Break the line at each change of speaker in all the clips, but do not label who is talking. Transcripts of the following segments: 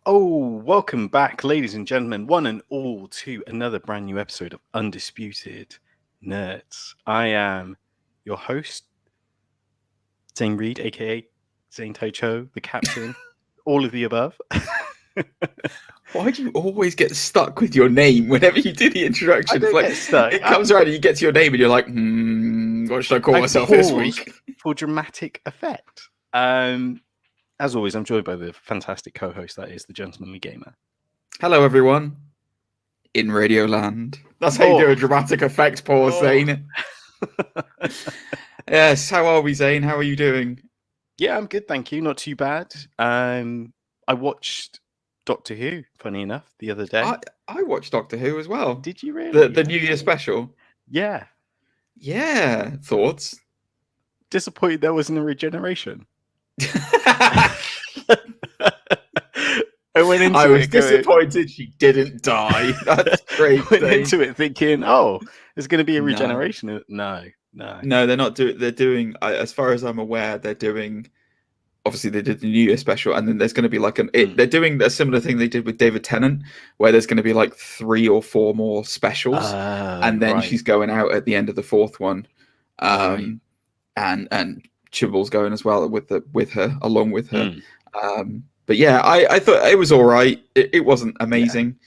Oh, welcome back, ladies and gentlemen, one and all, to another brand new episode of Undisputed Nerds. I am your host, Zane Reed, aka Zane Taicho, the captain, all of the above.
Why do you always get stuck with your name whenever you do the introduction?
I don't get stuck.
It comes around and you get to your name and you're like, what should I call myself this week?
For dramatic effect. As always, I'm joined by the fantastic co-host that is the Gentlemanly Gamer.
Hello, everyone. In Radio Land. That's how you do a dramatic effect pause, Zane. Yes, how are we, Zane? How are you doing?
Yeah, I'm good, thank you. Not too bad. I watched Doctor Who, funny enough, the other day.
I watched Doctor Who as well.
Did you really?
The New Year special?
Yeah.
Yeah. Thoughts?
Disappointed there wasn't a regeneration. I was
disappointed she didn't die. That's great.
I went into it thinking, there's going to be a regeneration. No.
They're not doing. They're doing, as far as I'm aware, they're doing. Obviously, they did the New Year special, and then there's going to be like they're doing a similar thing they did with David Tennant, where there's going to be like 3 or 4 more specials, and then she's going out at the end of the 4th one, and Chibble's going as well with her, along with her. But yeah, I thought it was all right. It wasn't amazing,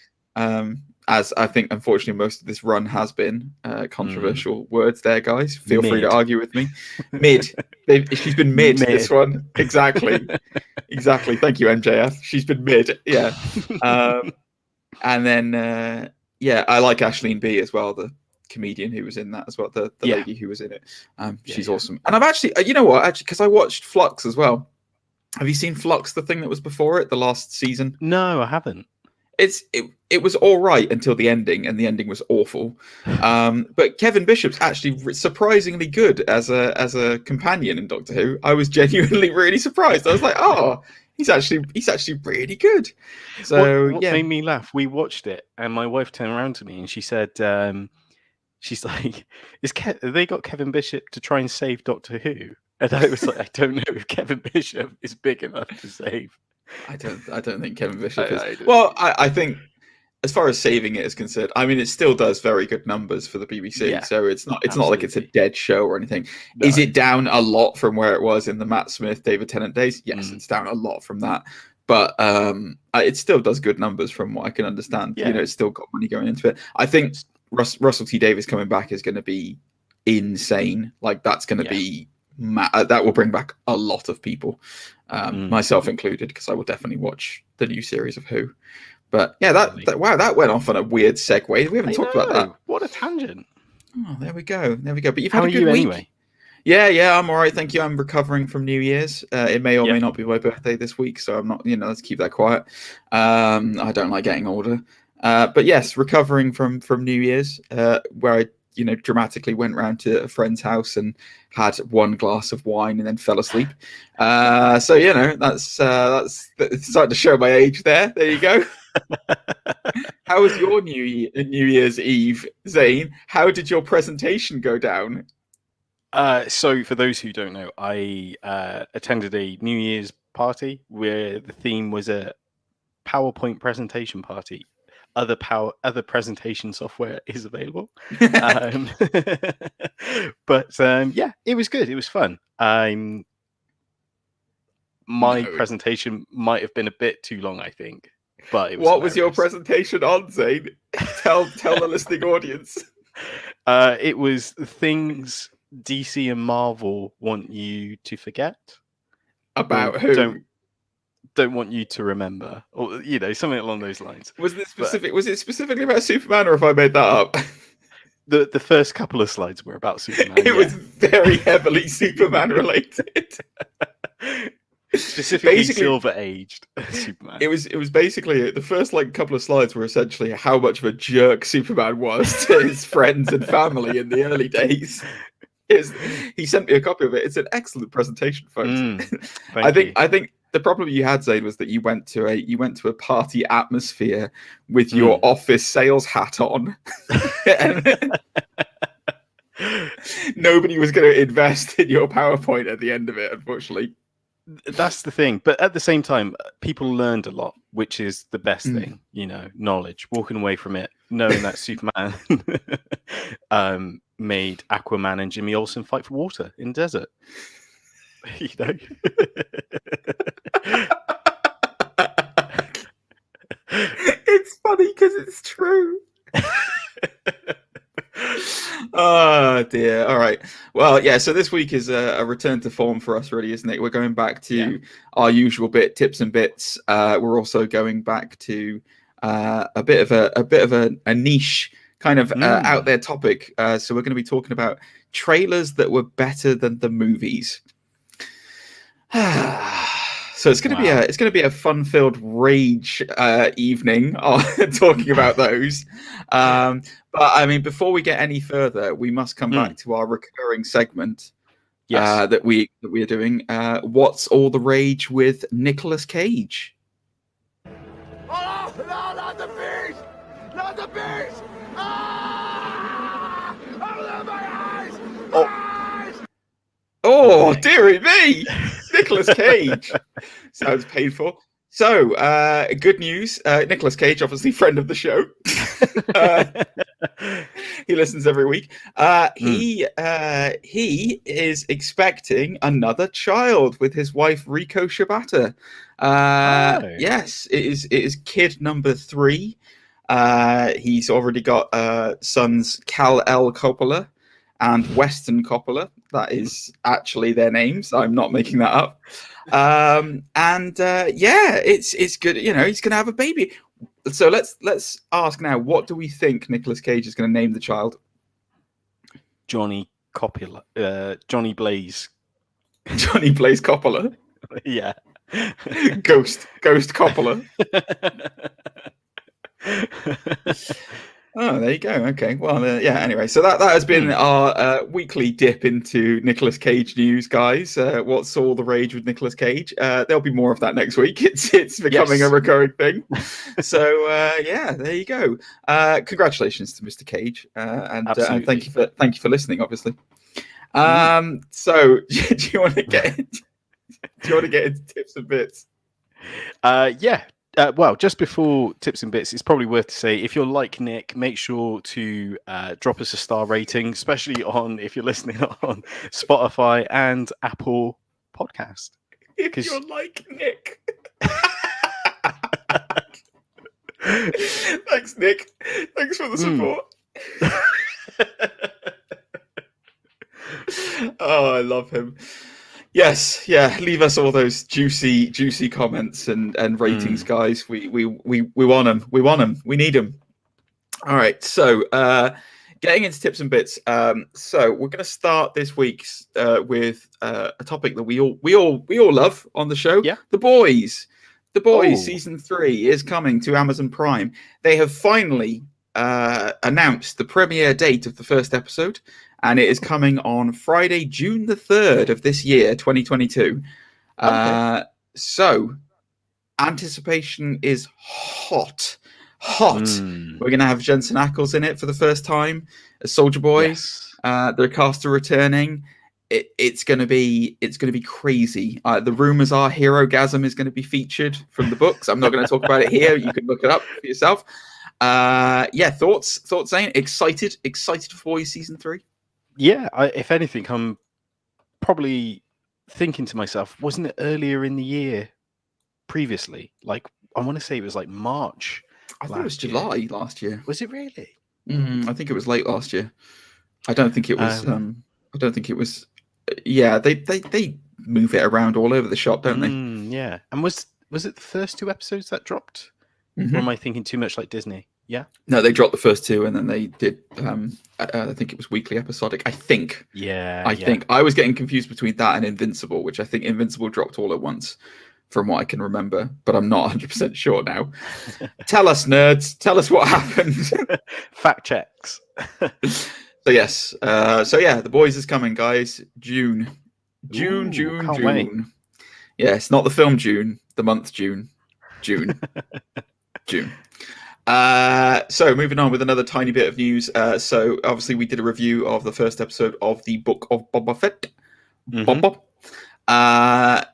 as I think, unfortunately, most of this run has been. Controversial words there, guys. Feel free to argue with me. Mid. She's been mid this one. Exactly. Thank you, MJF. She's been mid. Yeah. And then, I like Aisling Bea as well, the comedian who was in that as well, the lady who was in it. She's awesome. And I've actually, you know what, because I watched Flux as well. Have you seen Flux, the thing that was before it, the last season?
No, I haven't.
It was all right until the ending, and the ending was awful. But Kevin Bishop's actually surprisingly good as a companion in Doctor Who. I was genuinely really surprised. I was like, he's actually really good. So
what made me laugh? We watched it, and my wife turned around to me and she said, she's like, have they got Kevin Bishop to try and save Doctor Who? And I was like, I don't know if Kevin Bishop is big enough to save.
I don't think Kevin Bishop is. Well, I think as far as saving it is concerned, I mean, it still does very good numbers for the BBC. So it's not like it's a dead show or anything. No. Is it down a lot from where it was in the Matt Smith, David Tennant days? Yes, it's down a lot from that. But it still does good numbers from what I can understand. Yeah. It's still got money going into it. I think Russell T Davies coming back is going to be insane. Like, that's going to be that will bring back a lot of people, myself included, because I will definitely watch the new series of Who. But yeah, that went off on a weird segue. We haven't talked about that.
What a tangent!
Oh, there we go. But you've
had
a good week
anyway.
Yeah, I'm all right, thank you. I'm recovering from New Year's. It may or may not be my birthday this week, so I'm not. Let's keep that quiet. I don't like getting older. But yes, recovering from New Year's, where I dramatically went round to a friend's house and had 1 glass of wine and then fell asleep. So that's starting to show my age there. There you go. How was your New Year's Eve, Zane? How did your presentation go down?
So for those who don't know, I attended a New Year's party where the theme was a PowerPoint presentation party. Other presentation software is available. But it was good. It was fun. My presentation might have been a bit too long, I think. But it was
What was your presentation on, Zane? Tell the listening audience.
It was things DC and Marvel want you to forget.
About who?
Don't want you to remember, or something along those lines.
Was it specifically about Superman, or have I made that up?
The first couple of slides were about Superman.
It was very heavily Superman related.
Specifically Silver Aged Superman.
It was basically the first couple of slides were essentially how much of a jerk Superman was to his friends and family in the early days. He sent me a copy of it. It's an excellent presentation, folks. I think the problem you had, Zane, was that you went to a party atmosphere with your office sales hat on. Nobody was going to invest in your PowerPoint at the end of it, unfortunately.
That's the thing. But at the same time, people learned a lot, which is the best thing, knowledge. Walking away from it, knowing that Superman made Aquaman and Jimmy Olsen fight for water in the desert.
It's funny because it's true. Oh dear. All right. Well, yeah. So this week is a return to form for us, really, isn't it? We're going back to our usual bit, tips and bits. We're also going back to a bit of a niche kind of out there topic. So we're going to be talking about trailers that were better than the movies. So it's going to be a fun-filled rage evening talking about those. But I mean, before we get any further, we must come back to our recurring segment that we are doing. What's all the rage with Nicolas Cage?
Oh no, not the beast! Not the beast! Ah! Open my eyes! Eyes!
Oh, dearie me! Nicolas Cage. Sounds painful. So, good news. Nicolas Cage, obviously friend of the show. He listens every week. He is expecting another child with his wife Riko Shibata. Yes, it is kid number 3. He's already got sons Kal-El Coppola and Weston Coppola. That is actually their names. I'm not making that up. It's good. He's going to have a baby. So let's ask now. What do we think Nicolas Cage is going to name the child?
Johnny Coppola. Johnny Blaze.
Johnny Blaze Coppola.
Yeah.
Ghost Coppola. Oh, there you go. Okay. Well, anyway, so that has been our weekly dip into Nicolas Cage news, guys. What's all the rage with Nicolas Cage? There'll be more of that next week. It's becoming a recurring thing. So, there you go. Congratulations to Mr. Cage, and thank you for listening. Obviously. So, do you want to get into tips and bits?
Well, just before tips and bits, it's probably worth to say, if you're like Nick, make sure to drop us a star rating, especially if you're listening on Spotify and Apple Podcast.
If you're like Nick. Thanks, Nick. Thanks for the support. Oh, I love him. Yes, leave us all those juicy comments and ratings, guys. We want them. We want them. We need them. All right, so getting into tips and bits. So we're going to start this week with a topic that we all love on the show. Yeah, The Boys. The Boys season 3 is coming to Amazon Prime. They have finally announced the premiere date of the first episode. And it is coming on Friday, June the 3rd of this year, 2022. Okay. So, anticipation is hot. We're going to have Jensen Ackles in it for the first time as Soldier Boy. Yes. The cast are returning. It's going to be crazy. The rumors are Hero-gasm is going to be featured from the books. I'm not going to talk about it here. You can look it up for yourself. Thoughts, Zane? Excited for Boys season 3?
Yeah, if anything, I'm probably thinking to myself, wasn't it earlier in the year previously? Like, I want to say it was like March.
I think it was July last year.
Was it really?
I think it was late last year. I don't think it was. Yeah, they move it around all over the shop, don't they?
Yeah. And was it the first 2 episodes that dropped? Or am I thinking too much like Disney? Yeah.
No, they dropped the first 2, and then they did. I think it was weekly episodic. I think.
Yeah.
I think I was getting confused between that and Invincible, which I think Invincible dropped all at once, from what I can remember. But I'm not 100% sure now. Tell us, nerds. Tell us what happened.
Fact checks.
So yes. The Boys is coming, guys. June. June.
Wait.
Yes, not the film June. The month June. June. So moving on with another tiny bit of news. So obviously we did a review of the first episode of the Book of Boba Fett. Boba.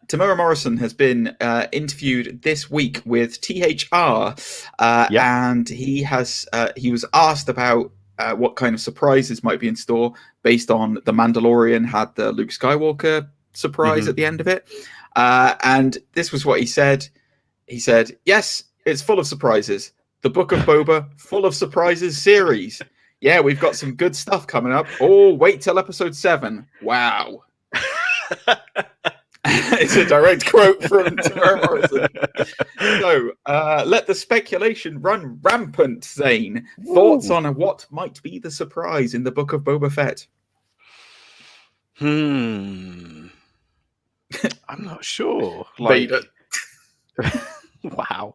Tamara Morrison has been interviewed this week with THR, and he was asked about what kind of surprises might be in store based on The Mandalorian had the Luke Skywalker surprise at the end of it. And this was what he said. He said, "Yes, it's full of surprises. The Book of Boba, full of surprises series. Yeah, we've got some good stuff coming up. Oh, wait till episode 7. Wow." It's a direct quote from Tamara Morrison. So, let the speculation run rampant, Zane. Thoughts on what might be the surprise in the Book of Boba Fett?
I'm not sure.
Vader.
Wow.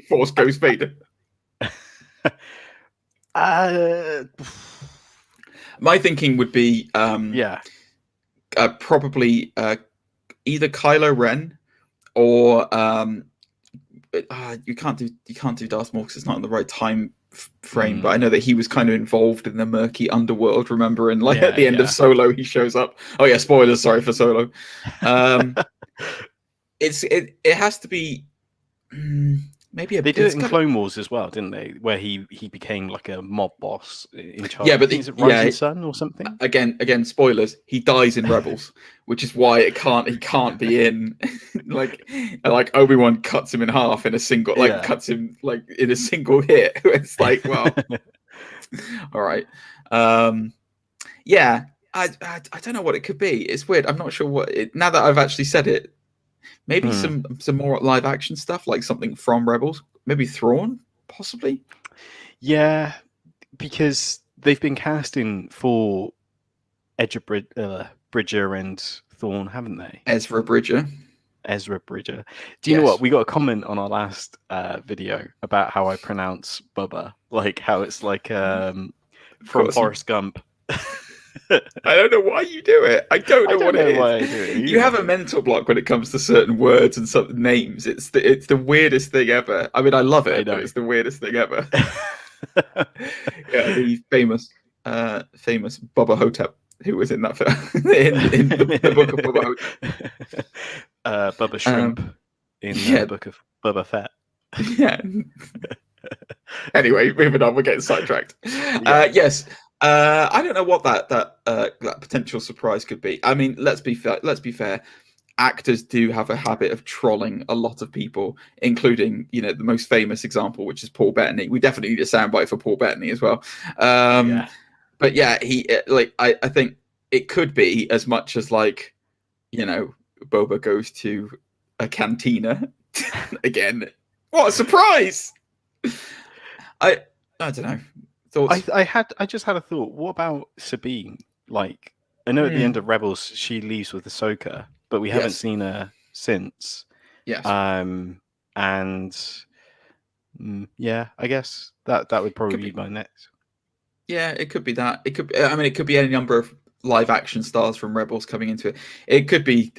Force Ghost Vader. My thinking would be probably either Kylo Ren or you can't do Darth Maul because it's not in the right time frame. But I know that he was kind of involved in the murky underworld. Remember, and at the end of Solo, he shows up. Oh yeah, spoilers. Sorry for Solo. It has to be. Maybe
they did it in Clone Wars as well, didn't they? Where he became like a mob boss in charge.
Yeah, but
is it Rising Sun or something?
Again, spoilers. He dies in Rebels, which is why he can't be in. like Obi-Wan cuts him in half in a single, cuts him in a single hit. It's like, well, all right. Yeah, I don't know what it could be. It's weird. I'm not sure what it. Now that I've actually said it. Maybe some more live action stuff, like something from Rebels. Maybe Thrawn, possibly.
Yeah, because they've been casting for Bridger and Thrawn, haven't they?
Ezra Bridger.
Do you know what? We got a comment on our last video about how I pronounce Bubba, like how it's like from Forrest Gump.
I don't know why you do it. I don't know why I do it. You have a mental block when it comes to certain words and certain names. It's the weirdest thing ever. I mean, I love it, but it's the weirdest thing ever. The famous Bubba Hotep, who was in that film, in the Book of Bubba Hotep.
Bubba Shrimp in the Book of Boba Fett.
Yeah. Anyway, moving on. We're getting sidetracked. Yes. I don't know what that potential surprise could be. I mean, let's be fair. Actors do have a habit of trolling a lot of people, including the most famous example, which is Paul Bettany. We definitely need a soundbite for Paul Bettany as well. But yeah, I think it could be as much as Boba goes to a cantina again. What a surprise! I don't know. Thoughts?
I just had a thought. What about Sabine? Like, I know at the end of Rebels she leaves with Ahsoka, but we haven't seen her since.
Yes.
I guess that would probably be my next.
Yeah, it could be that. It could be any number of live action stars from Rebels coming into it. It could be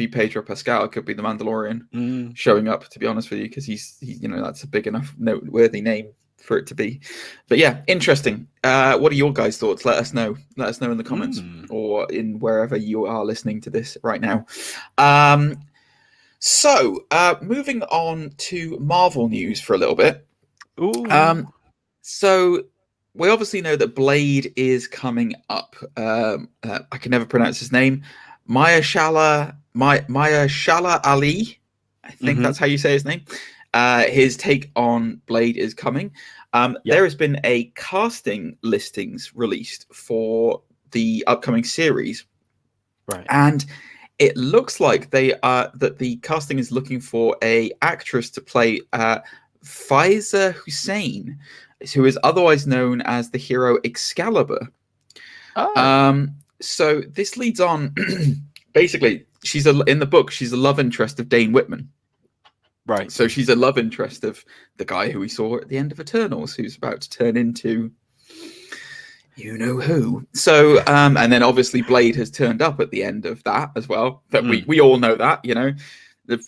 Pedro Pascal. It could be the Mandalorian showing up. To be honest with you, because he's that's a big enough noteworthy name for it to be. But yeah, interesting. What are your guys' thoughts? Let us know in the comments or in wherever you are listening to this right now. So moving on to Marvel news for a little bit. So we obviously know that Blade is coming up. I can never pronounce his name. Mahershala Ali, I think that's how you say his name. His take on Blade is coming. There has been a casting listings released for the upcoming series,
right?
And it looks like that the casting is looking for a actress to play Faiza Hussein, who is otherwise known as the hero Excalibur. So this leads on. Basically, in the book. She's a love interest of Dane Whitman.
Right.
So she's a love interest of the guy who we saw at the end of Eternals, who's about to turn into you know who. So, and then obviously Blade has turned up at the end of that as well. But we all know that,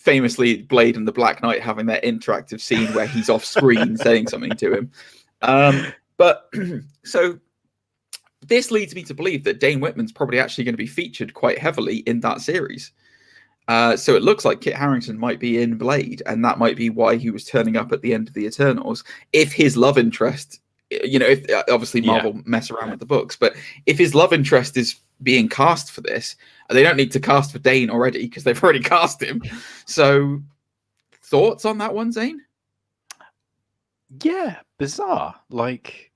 famously Blade and the Black Knight having their interactive scene where he's off screen saying something to him. But so this leads me to believe that Dane Whitman's probably actually going to be featured quite heavily in that series. So it looks like Kit Harington might be in Blade, and that might be why he was turning up at the end of the Eternals. If his love interest, if obviously Marvel mess around with the books, but if his love interest is being cast for this, they don't need to cast for Dane already because they've already cast him. So thoughts on that one, Zane?
Yeah, bizarre. Like,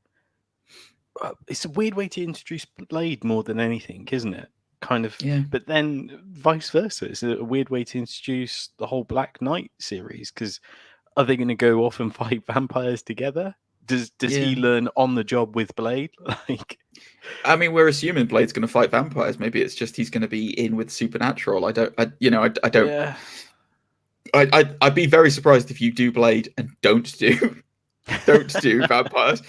it's a weird way to introduce Blade more than anything, isn't it? Kind of.
Yeah.
But then vice versa. It's a weird way to introduce the whole Black Knight series, because are they going to go off and fight vampires together? Does he learn on the job with Blade? Like,
I mean, we're assuming Blade's going to fight vampires. Maybe it's just he's going to be in with Supernatural. I don't.
Yeah.
I'd be very surprised if you do Blade and don't do vampires.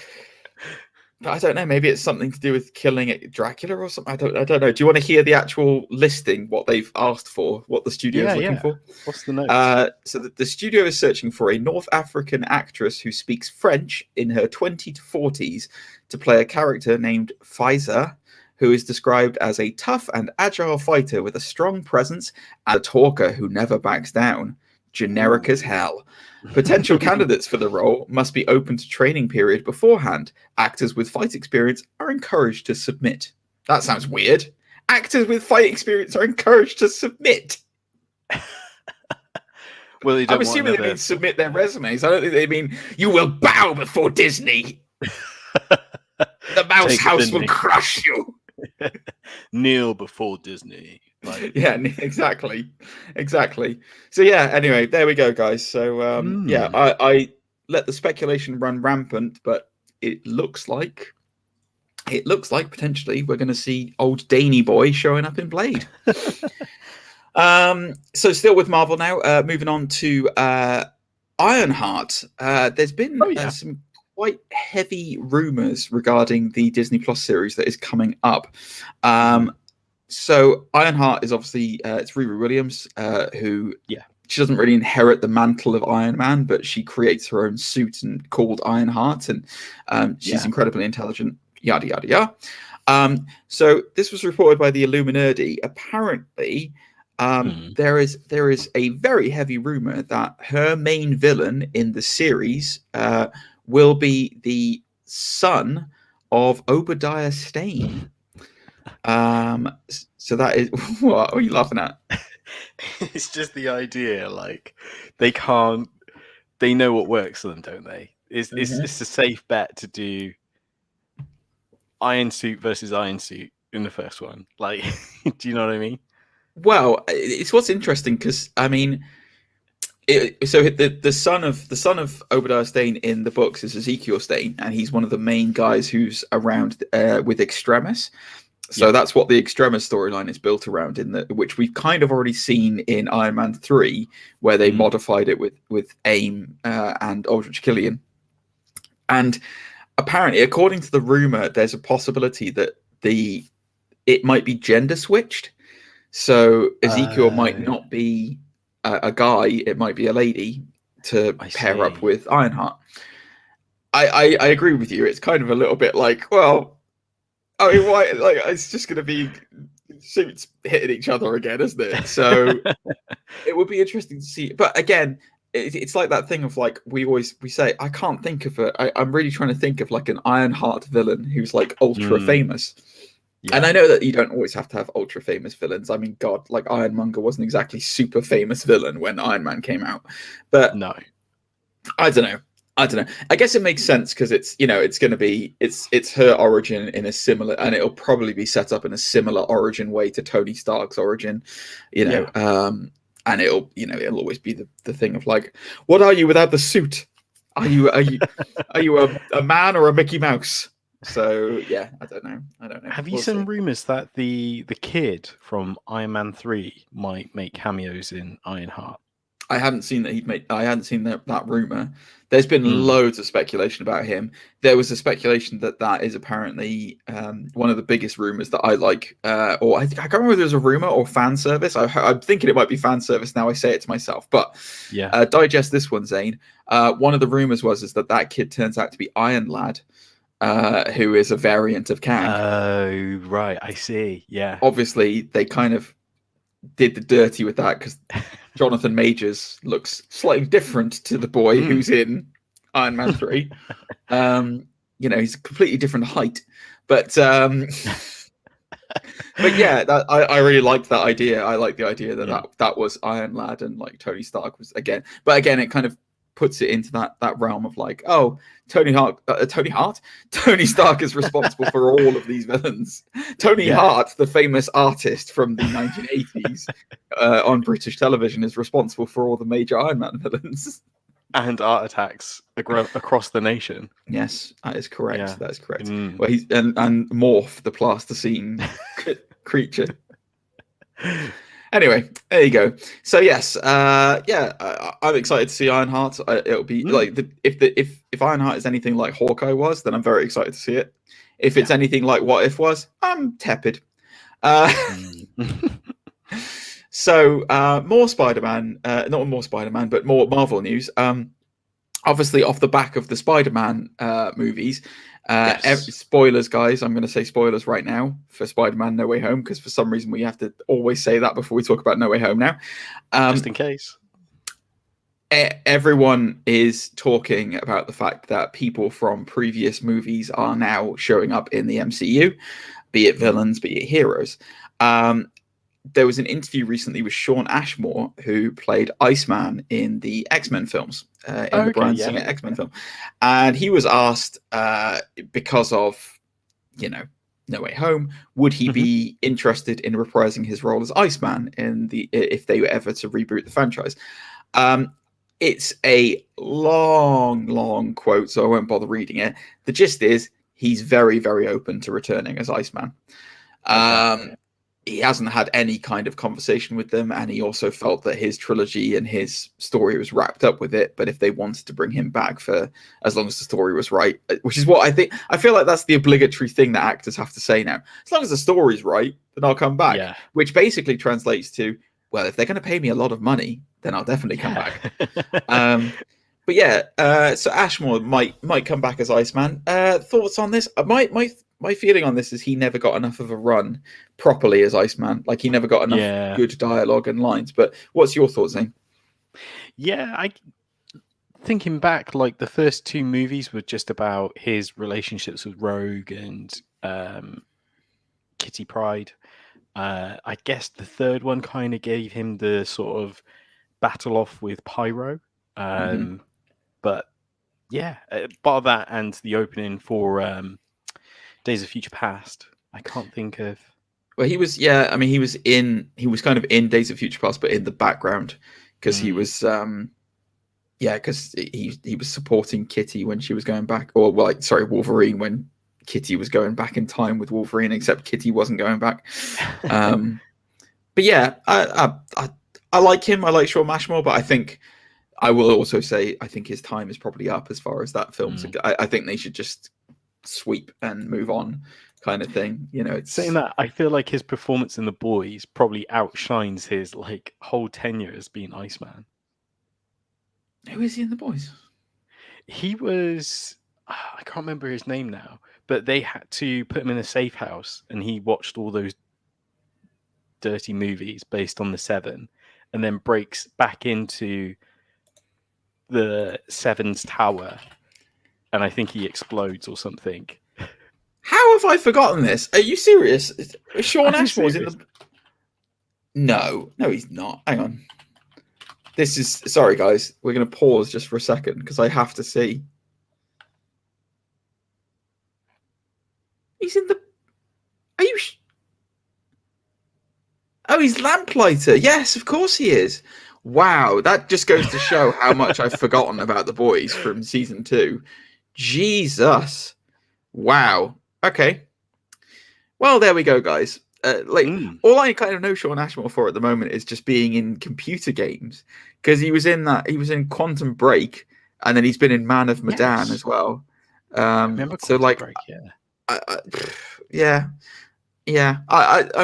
But I don't know. Maybe it's something to do with killing Dracula or something. I don't know. Do you want to hear the actual listing? What they've asked for? What the studio is looking for?
What's the note?
So the studio is searching for a North African actress who speaks French in her 20 to 40s to play a character named Faiza, who is described as a tough and agile fighter with a strong presence and a talker who never backs down. Generic as hell. Potential candidates for the role must be open to training period beforehand. Actors with fight experience are encouraged to submit. That sounds weird. Actors with fight experience are encouraged to submit.
Well,
I'm assuming they mean submit their resumes. I don't think they mean you will bow before Disney. The Mouse House will crush you.
Kneel before Disney.
Like, yeah, exactly. So yeah, anyway, there we go, guys. So I let the speculation run rampant, but it looks like potentially we're going to see old Daney boy showing up in Blade. So still with Marvel now, moving on to Ironheart. There's been some quite heavy rumors regarding the Disney Plus series that is coming up. So Ironheart is obviously it's Riri Williams, who she doesn't really inherit the mantle of Iron Man, but she creates her own suit and called Ironheart, and she's incredibly intelligent. Yada yada yada. So this was reported by the Illuminati. Apparently, there is a very heavy rumor that her main villain in the series will be the son of Obadiah Stane. So that is what are you laughing at?
It's just the idea, like they know what works for them, don't they? It's a safe bet to do Iron Suit versus Iron Suit in the first one. Like, do you know what I mean?
Well, it's what's interesting because I mean, so the son of Obadiah Stane in the books is Ezekiel Stane, and he's one of the main guys who's around with Extremis. So that's what the Extremis storyline is built around, which we've kind of already seen in Iron Man 3, where they modified it with AIM and Aldrich Killian. And apparently, according to the rumor, there's a possibility that it might be gender switched. So Ezekiel might not be a guy; it might be a lady to pair up with Ironheart. I agree with you. It's kind of a little bit like, well, I mean, why? Like, it's just going to be suits hitting each other again, isn't it? So it would be interesting to see. But again, it's like that thing of like we say. I can't think of I'm really trying to think of like an Ironheart villain who's like ultra famous. Yeah. And I know that you don't always have to have ultra famous villains. I mean, God, like Ironmonger wasn't exactly super famous villain when Iron Man came out. But
no,
I don't know. I guess it makes sense because it's going to be it's her origin in a similar, and it'll probably be set up in a similar origin way to Tony Stark's origin, and it'll always be the thing of like, what are you without the suit? Are you a man or a Mickey Mouse? So yeah, I don't know.
Have you seen rumors that the kid from Iron Man 3 might make cameos in Ironheart?
I hadn't seen that I hadn't seen that rumor. There's been loads of speculation about him. There was a speculation that is apparently one of the biggest rumors that I like, or I can't remember if there was a rumor or fan service. I'm thinking it might be fan service now. I say it to myself, but
yeah,
digest this one, Zane. One of the rumors was that kid turns out to be Iron Lad, who is a variant of Kang.
Oh, right, I see. Yeah,
Obviously, they kind of did the dirty with that because Jonathan Majors looks slightly different to the boy who's in Iron Man 3. He's a completely different height, but yeah, I really liked that idea. I like the idea that was Iron Lad and like Tony Stark was again, but again, it kind of puts it into that realm of like, oh, Tony Stark is responsible for all of these villains. Tony Hart, the famous artist from the 1980s on British television, is responsible for all the major Iron Man villains
and art attacks across the nation.
Yes, that is correct.
Yeah.
That is correct. Well, he's and Morph, the plasticine creature. Anyway, there you go. So yes, I'm excited to see Ironheart. It'll be like if Ironheart is anything like Hawkeye was, then I'm very excited to see it. If it's anything like What If was, I'm tepid. So more Spider-Man, not more Spider-Man, but more Marvel news. Obviously, off the back of the Spider-Man movies. Spoilers, guys. I'm going to say spoilers right now for Spider-Man No Way Home, because for some reason we have to always say that before we talk about No Way Home now.
Just in case.
Everyone is talking about the fact that people from previous movies are now showing up in the MCU, be it villains, be it heroes. There was an interview recently with Shawn Ashmore, who played Iceman in the X-Men films, the Bryan Singer X-Men film. And he was asked, because of, No Way Home, would he be interested in reprising his role as Iceman if they were ever to reboot the franchise? It's a long quote, so I won't bother reading it. The gist is he's very, very open to returning as Iceman. He hasn't had any kind of conversation with them, and he also felt that his trilogy and his story was wrapped up with it. But if they wanted to bring him back for as long as the story was right, which is what I feel like that's the obligatory thing that actors have to say now. As long as the story's right, then I'll come back. Yeah. Which basically translates to, well, if they're going to pay me a lot of money, then I'll definitely come back. But yeah, so Ashmore might come back as Iceman. Thoughts on this? My feeling on this is he never got enough of a run properly as Iceman. Like, he never got enough good dialogue and lines. But what's your thoughts, Zane?
Yeah, thinking back, like the first two movies were just about his relationships with Rogue and Kitty Pryde. I guess the third one kind of gave him the sort of battle off with Pyro. But yeah, bar that and the opening for Days of Future Past, I can't think of.
Well, he was kind of in Days of Future Past, but in the background, because he was because he was supporting Kitty when she was going back, or Wolverine when Kitty was going back in time with Wolverine, except Kitty wasn't going back. But yeah, I like him. I like Shawn Ashmore, but I think I will also say I think his time is probably up as far as that film. I think they should just sweep and move on, kind of thing.
Saying that, I feel like his performance in The Boys probably outshines his whole tenure as being Iceman.
Who is he in The Boys?
He was, I can't remember his name now, but they had to put him in a safe house, and he watched all those dirty movies based on the Seven, and then breaks back into the Seven's tower, and I think he explodes or something.
How have I forgotten this? Are you serious? Shawn Ashmore's in the... No, he's not. Hang on. Sorry, guys. We're going to pause just for a second because I have to see. He's in the... Are you... Oh, he's Lamplighter. Yes, of course he is. Wow, that just goes to show how much I've forgotten about The Boys from season 2. Jesus. Wow. Okay. Well, there we go, guys. All I kind of know Sean Ashmore for at the moment is just being in computer games, because he was in Quantum Break, and then he's been in Man of Medan as well.
Remember Quantum Break?
I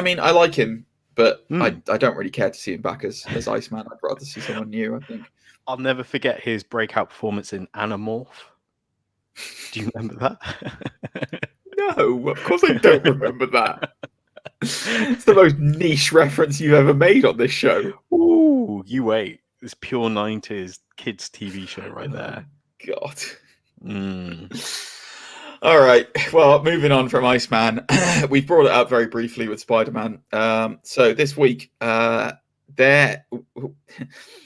mean, I like him, but I don't really care to see him back as Iceman. I'd rather see someone new, I think.
I'll never forget his breakout performance in Animorph. Do you remember that?
No, of course I don't remember that. It's the most niche reference you've ever made on this show.
Ooh, you wait. This pure 90s kids TV show right there.
God. All right. Well, moving on from Iceman, we've brought it up very briefly with Spider-Man. So this week,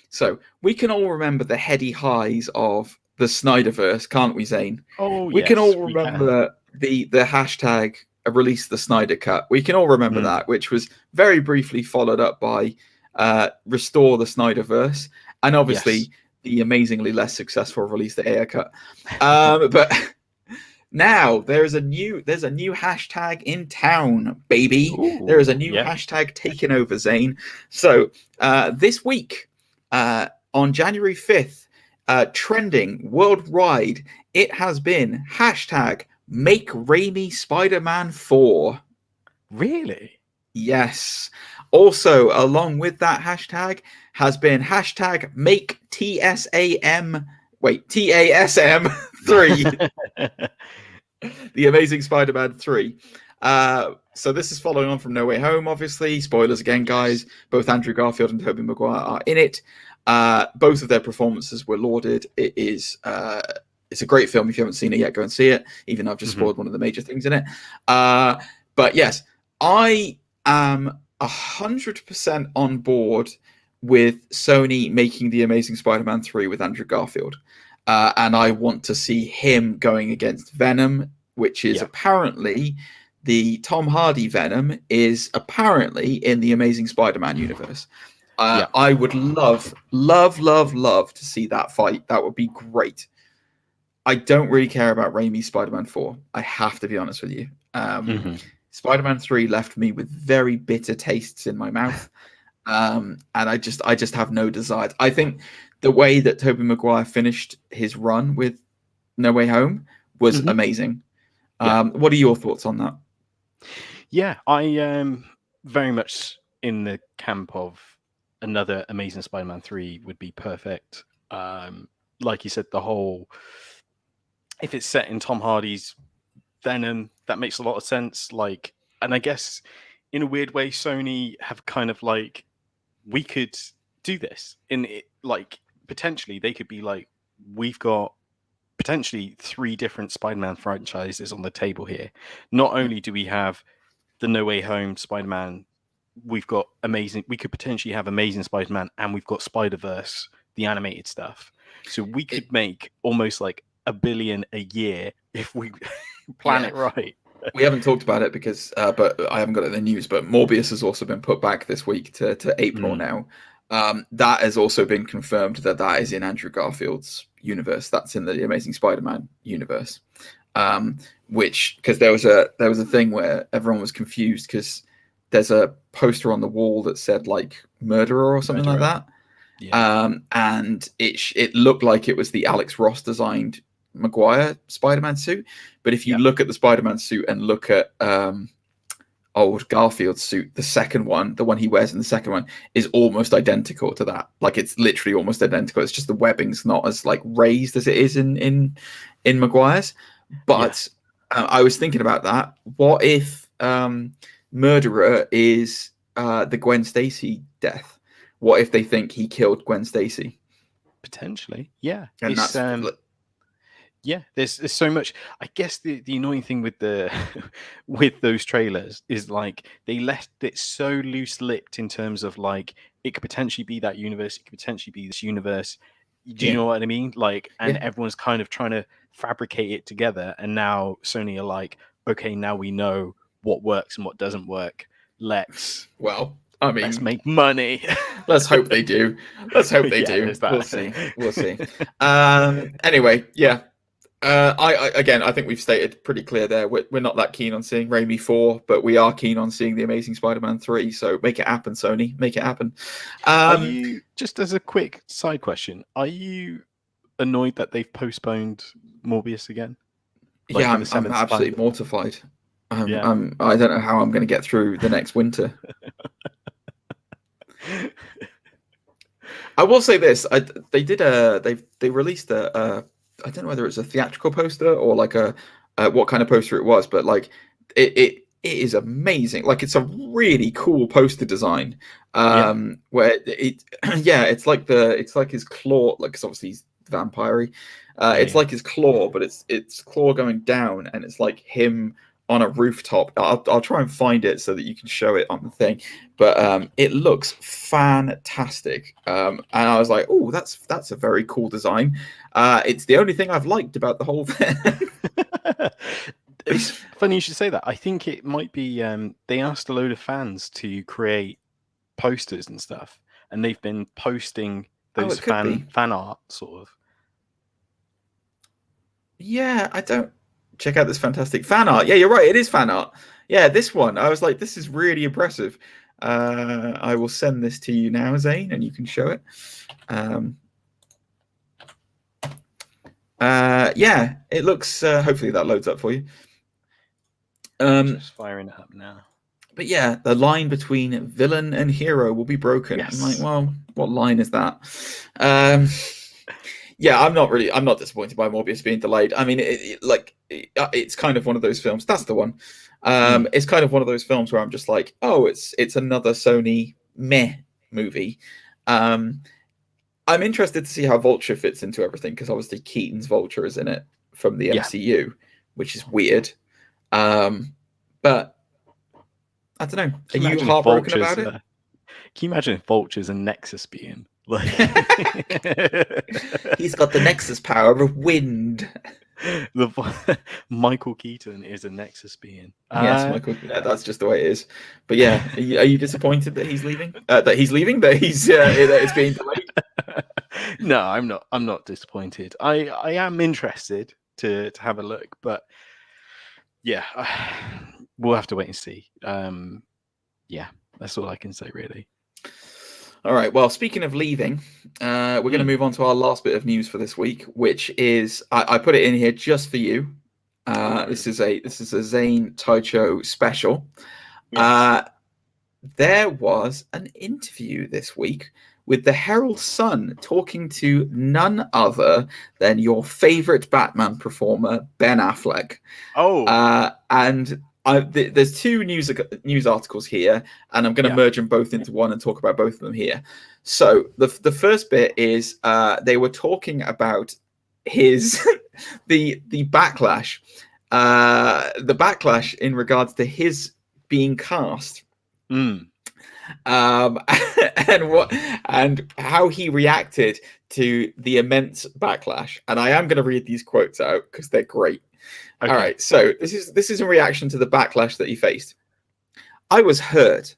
so we can all remember the heady highs of the Snyderverse, can't we, Zane?
Oh,
we can all remember the hashtag release the Snyder Cut. We can all remember that, which was very briefly followed up by restore the Snyderverse, and obviously the amazingly less successful release the Ayer Cut. But now there's a new hashtag in town, baby.
Ooh,
there is a new hashtag taking over, Zane. So this week, on January 5th, trending worldwide, it has been hashtag Make Raimi Spider-Man 4.
Really?
Yes. Also, along with that hashtag, has been hashtag Make TASM 3. The Amazing Spider-Man 3. So this is following on from No Way Home, obviously. Spoilers again, guys. Both Andrew Garfield and Tobey Maguire are in it. Both of their performances were lauded. It's a great film. If you haven't seen it yet, go and see it, even though I've just spoiled one of the major things in it. But yes, I am 100% on board with Sony making The Amazing Spider-Man 3 with Andrew Garfield. And I want to see him going against Venom, which is apparently the Tom Hardy Venom is apparently in the Amazing Spider-Man universe. I would love to see that fight. That would be great. I don't really care about Raimi's Spider-Man 4. I have to be honest with you. Spider-Man 3 left me with very bitter tastes in my mouth. And I just have no desire. I think the way that Tobey Maguire finished his run with No Way Home was amazing. What are your thoughts on that?
Yeah, I am very much in the camp of another Amazing Spider-Man 3 would be perfect. Like you said, if it's set in Tom Hardy's Venom, that makes a lot of sense. And I guess in a weird way, Sony have kind of we could do this in it. Potentially they could be we've got potentially 3 different Spider-Man franchises on the table here. Not only do we have the No Way Home Spider-Man, we could potentially have Amazing Spider-Man, and we've got Spider-Verse, the animated stuff. So we could make almost $1 billion a year if we plan it right.
We haven't talked about it because, but I haven't got it in the news, but Morbius has also been put back this week to April now. That has also been confirmed that is in Andrew Garfield's universe. That's in the Amazing Spider-Man universe. Because there was a thing where everyone was confused because there's a poster on the wall that said murderer or something like that. Yeah. And it looked like it was the Alex Ross designed Maguire Spider-Man suit. But if you look at the Spider-Man suit and look at old Garfield's suit, the second one, the one he wears in the second one, is almost identical to that. It's literally almost identical. It's just the webbing's not as raised as it is in Maguire's. But I was thinking about that. What if murderer is the Gwen Stacy death? What if they think he killed Gwen Stacy?
Potentially, yeah.
And
there's so much. I guess the annoying thing with with those trailers is they left it so loose-lipped in terms of it could potentially be that universe, it could potentially be this universe. Do you know what I mean? Everyone's kind of trying to fabricate it together, and now Sony are okay, now we know what works and what doesn't work. Let's make money.
Let's hope they do. We'll see. Anyway, I think we've stated pretty clear there. We're not that keen on seeing Raimi 4, but we are keen on seeing The Amazing Spider-Man 3. So make it happen, Sony. Make it happen.
Are you, just as a quick side question, are you annoyed that they've postponed Morbius again?
Like I'm absolutely mortified. I don't know how I'm going to get through the next winter. I will say this: they released a I don't know whether it's a theatrical poster or like a what kind of poster it was, but like it is amazing. Like it's a really cool poster design. Where it's like his claw, like 'cause obviously he's vampire-y. It's like his claw, but it's claw going down, and it's like him on a rooftop. I'll try and find it so that you can show it on the thing. But it looks fantastic. And I was like, oh, that's a very cool design. It's the only thing I've liked about the whole thing.
It's funny you should say that. I think it might be they asked a load of fans to create posters and stuff, and they've been posting those fan art sort of.
Yeah, I don't check out this fantastic fan art. Yeah, you're right. It is fan art. Yeah, this one. I was like, this is really impressive. I will send this to you now, Zane, and you can show it. Yeah, it looks. Hopefully that loads up for you.
Just firing it up now.
But yeah, the line between villain and hero will be broken.
Yes.
I'm like, well, what line is that? Yeah, I'm not disappointed by Morbius being delayed. I mean, it's kind of one of those films. That's the one. It's kind of one of those films where I'm just like, oh, it's another Sony meh movie. I'm interested to see how Vulture fits into everything, because obviously Keaton's Vulture is in it from the MCU, which is weird. But I don't know. Are you heartbroken about it?
Can you imagine if Vulture's a Nexus being? Like...
He's got the Nexus power of wind.
Michael Keaton is a Nexus being.
Yes, Michael. That's just the way it is. But yeah, are you disappointed that he's leaving? That it's being delayed?
No, I'm not. I'm not disappointed. I am interested to have a look, but yeah, we'll have to wait and see. Yeah, that's all I can say, really.
All right. Well, speaking of leaving, we're going to move on to our last bit of news for this week, which is I put it in here just for you. This is a Zane Taicho special. Yes. There was an interview this week with the Herald Sun talking to none other than your favorite Batman performer, Ben Affleck.
Oh,
and there's two news articles here, and I'm going to merge them both into one and talk about both of them here. So the first bit is they were talking about his the backlash, in regards to his being cast. And how he reacted to the immense backlash. And I am going to read these quotes out because they're great. Okay. All right, so this is in reaction to the backlash that he faced. I was hurt.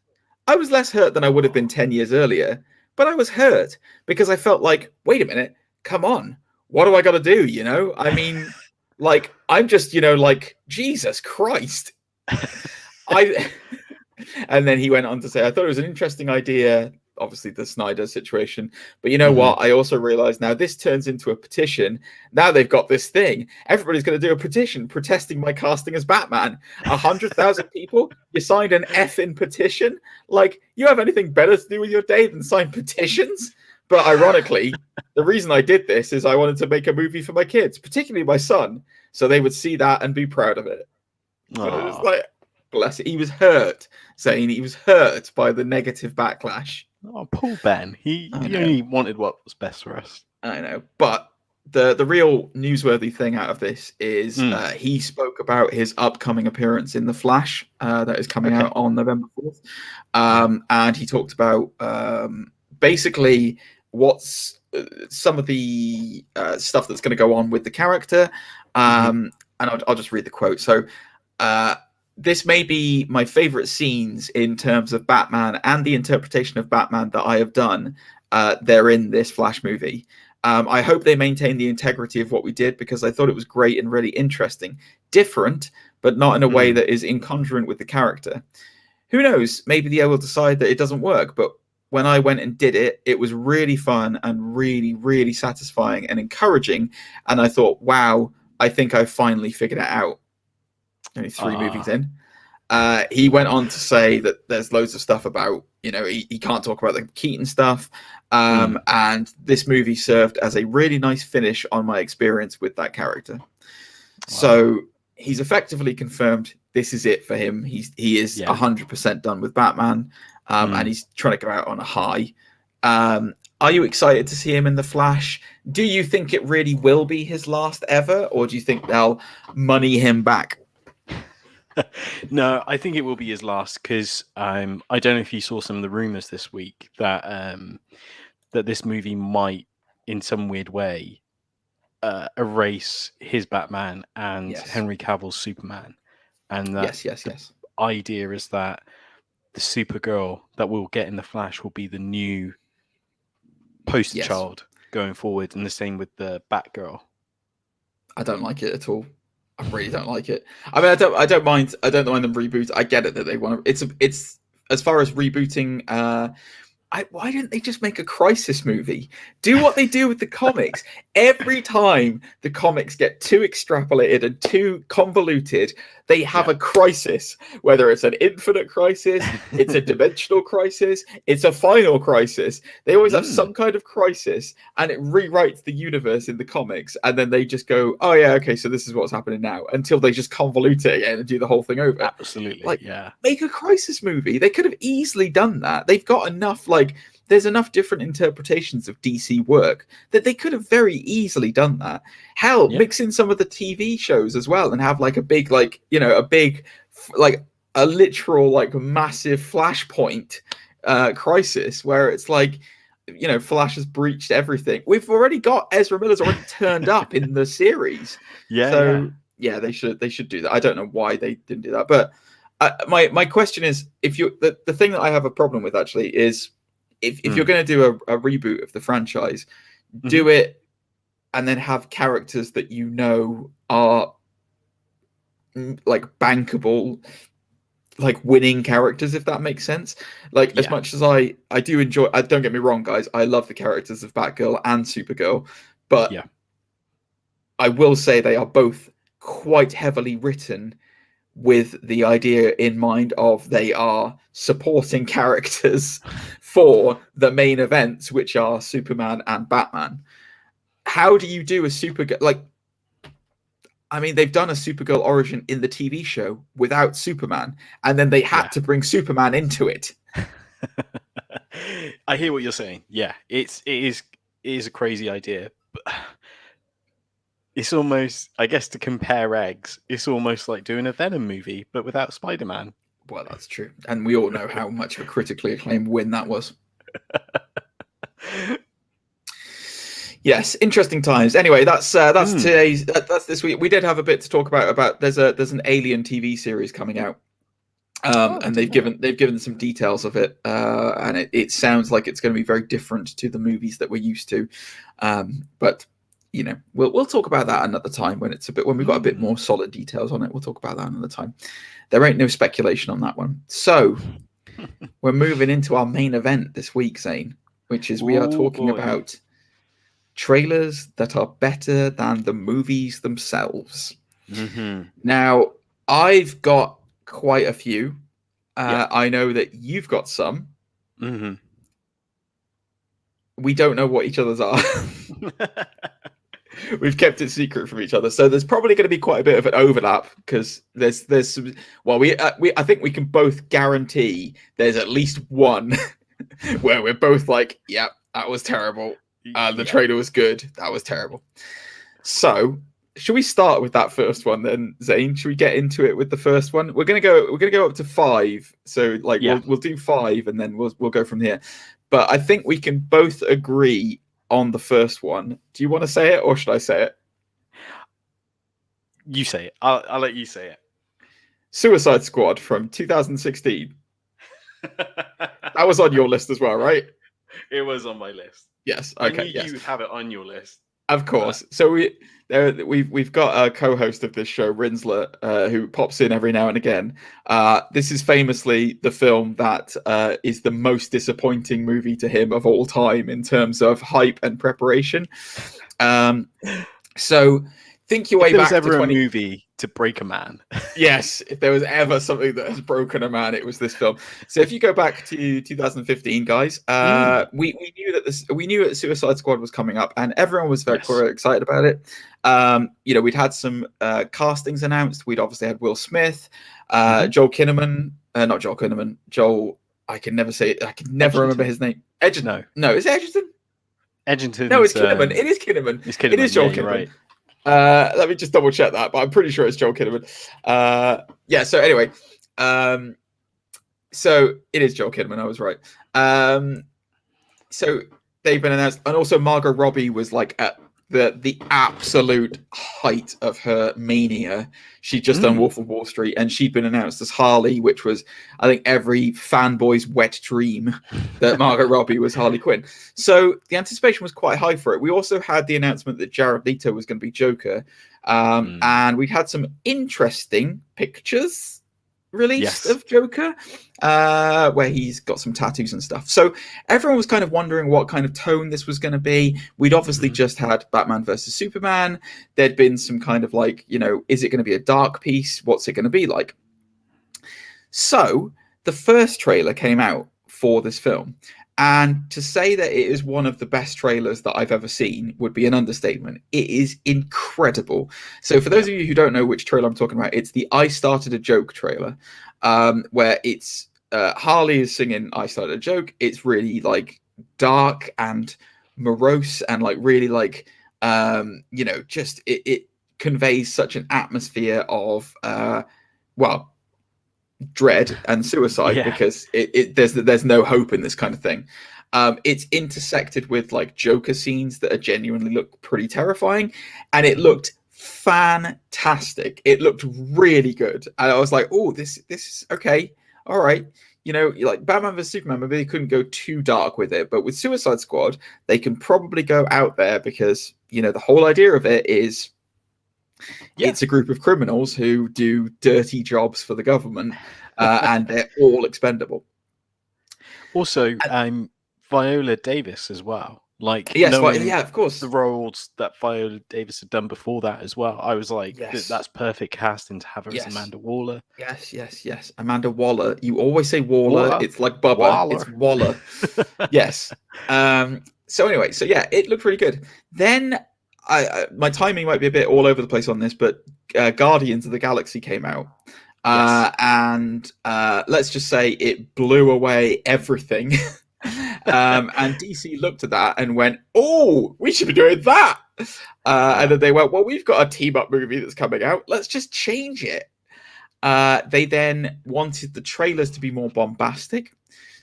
I was less hurt than I would have been 10 years earlier, but I was hurt because I felt like, wait a minute, come on, what do I got to do? You know, I mean, like, I'm just, like, Jesus Christ. And then he went on to say, I thought it was an interesting idea, obviously the Snyder situation, but you know what? I also realized now this turns into a petition. Now they've got this thing. Everybody's going to do a petition protesting my casting as Batman. 100,000 people? You signed an effing petition? Like, you have anything better to do with your day than sign petitions? But ironically, the reason I did this is I wanted to make a movie for my kids, particularly my son, so they would see that and be proud of it. But it was like, bless it. He was hurt, saying he was hurt by the negative backlash.
Oh, poor Ben. He only wanted what was best for us.
I know. But the real newsworthy thing out of this is he spoke about his upcoming appearance in The Flash that is coming out on November 4th. And he talked about basically what's some of the stuff that's going to go on with the character. And I'll just read the quote. So, this may be my favorite scenes in terms of Batman and the interpretation of Batman that I have done. They're in this Flash movie. I hope they maintain the integrity of what we did, because I thought it was great and really interesting. Different, but not in a way that is incongruent with the character. Who knows? Maybe they will decide that it doesn't work. But when I went and did it, it was really fun and really, really satisfying and encouraging. And I thought, wow, I think I've finally figured it out. Only 3 movies in. He went on to say that there's loads of stuff about, he can't talk about the Keaton stuff. And this movie served as a really nice finish on my experience with that character. Wow. So he's effectively confirmed this is it for him. He is 100% done with Batman, and he's trying to go out on a high. Are you excited to see him in The Flash? Do you think it really will be his last ever, or do you think they'll money him back?
No, I think it will be his last, because I don't know if you saw some of the rumors this week that that this movie might, in some weird way, erase his Batman and Henry Cavill's Superman, and that the idea is that the Supergirl that we'll get in The Flash will be the new poster child going forward, and the same with the Batgirl.
I don't like it at all. I really don't like it. I mean, I don't mind them reboot. I get it that they want to. It's as far as rebooting. Why didn't they just make a Crisis movie? Do what they do with the comics. Every time the comics get too extrapolated and too convoluted, they have a crisis. Whether it's an infinite crisis, it's a dimensional crisis, it's a final crisis. They always have some kind of crisis, and it rewrites the universe in the comics. And then they just go, oh yeah, okay, so this is what's happening now, until they just convolute it again and do the whole thing over.
Absolutely,
Make a Crisis movie. They could have easily done that. They've got enough, there's enough different interpretations of DC work that they could have very easily done that. Hell, mix in some of the TV shows as well and have a big, a literal, massive Flashpoint crisis where it's Flash has breached everything. We've already got Ezra Miller's already turned up in the series. They should do that. I don't know why they didn't do that, but my question is, if you the thing that I have a problem with actually is, if you're going to do a reboot of the franchise, do it and then have characters that are bankable, winning characters, if that makes sense. As much as I do enjoy, don't get me wrong, guys, I love the characters of Batgirl and Supergirl, but I will say they are both quite heavily written with the idea in mind of they are supporting characters for the main events, which are Superman and Batman. How do you do a Supergirl? They've done a Supergirl origin in the TV show without Superman, and then they had to bring Superman into it.
I hear what you're saying. Yeah, it is a crazy idea, but it's almost, I guess, to compare eggs, it's almost like doing a Venom movie, but without Spider-Man.
Well, that's true. And we all know how much of a critically acclaimed win that was. Yes, interesting times. Anyway, that's today's. That's this week. We did have a bit to talk about. There's an Alien TV series coming out, and they've given some details of it, and it sounds like it's going to be very different to the movies that we're used to, but. We'll talk about that another time when we've got a bit more solid details on it. We'll talk about that another time. There ain't no speculation on that one. So we're moving into our main event this week, Zane, which is we are talking about trailers that are better than the movies themselves. Now, I've got quite a few. I know that you've got some. We don't know what each other's are. We've kept it secret from each other, so there's probably going to be quite a bit of an overlap because there's some. Well, I think we can both guarantee there's at least one where we're both like, "Yeah, that was terrible. The trailer was good. That was terrible." So, should we start with that first one then, Zane? Should we get into it with the first one? We're gonna go up to 5. So, we'll do 5, and then we'll go from here. But I think we can both agree on the first one. Do you want to say it, or should I say it?
You say it. I'll let you say it.
Suicide Squad from 2016. That was on your list as well, right?
It was on my list.
Yes.
I
Okay.
knew
Yes.
you would have it on your list.
Of course. So we've got a co-host of this show, Rinsler, who pops in every now and again. This is famously the film that is the most disappointing movie to him of all time in terms of hype and preparation. So think your way
If there
back
was ever
to
a movie to break a man.
Yes, if there was ever something that has broken a man, it was this film. So if you go back to 2015, guys, we knew that Suicide Squad was coming up, and everyone was very excited about it. We'd had some castings announced. We'd obviously had Will Smith, Joel Kinnaman, not Joel Kinnaman, Joel. I can never say it. I can never remember his name. Edgerton. No, is it Edgerton?
Edgerton.
No, it's Kinnaman. It is Kinnaman. It is Joel Kinnaman. Right. Let me just double check that, but I'm pretty sure it's Joel Kinnaman. So anyway, so it is Joel Kinnaman. I was right. So they've been announced, and also Margot Robbie was like at the absolute height of her mania. She'd just done Wolf of Wall Street, and she'd been announced as Harley, which was, I think, every fanboy's wet dream that Margot Robbie was Harley Quinn. So the anticipation was quite high for it. We also had the announcement that Jared Leto was going to be Joker, and we'd had some interesting pictures released of Joker, where he's got some tattoos and stuff. So everyone was kind of wondering what kind of tone this was going to be. We'd obviously just had Batman versus Superman. There'd been some kind of like, is it going to be a dark piece? What's it going to be like? So the first trailer came out for this film. And to say that it is one of the best trailers that I've ever seen would be an understatement. It is incredible. So for those of you who don't know which trailer I'm talking about, it's the I Started a Joke trailer, where it's Harley is singing I Started a Joke. It's really like dark and morose and like really like, just it conveys such an atmosphere of, dread and suicide, because there's no hope in this kind of thing. It's intersected with like Joker scenes that are genuinely look pretty terrifying, and it looked fantastic. It looked really good, and I was like, oh, this is okay, all right. Like Batman vs Superman, maybe they couldn't go too dark with it, but with Suicide Squad they can probably go out there, because the whole idea of it is it's a group of criminals who do dirty jobs for the government, and they're all expendable.
Also, Viola Davis as well. Like,
of course,
the roles that Viola Davis had done before that as well. I was like, that's perfect casting to have her as Amanda Waller.
Yes. Amanda Waller. You always say Waller. It's like Bubba. Waller. It's Waller. Yes. So anyway, it looked really good. Then my timing might be a bit all over the place on this, but Guardians of the Galaxy came out, and let's just say it blew away everything. And DC looked at that and went, "Oh, we should be doing that." And then they went, "Well, we've got a team-up movie that's coming out. Let's just change it." They then wanted the trailers to be more bombastic.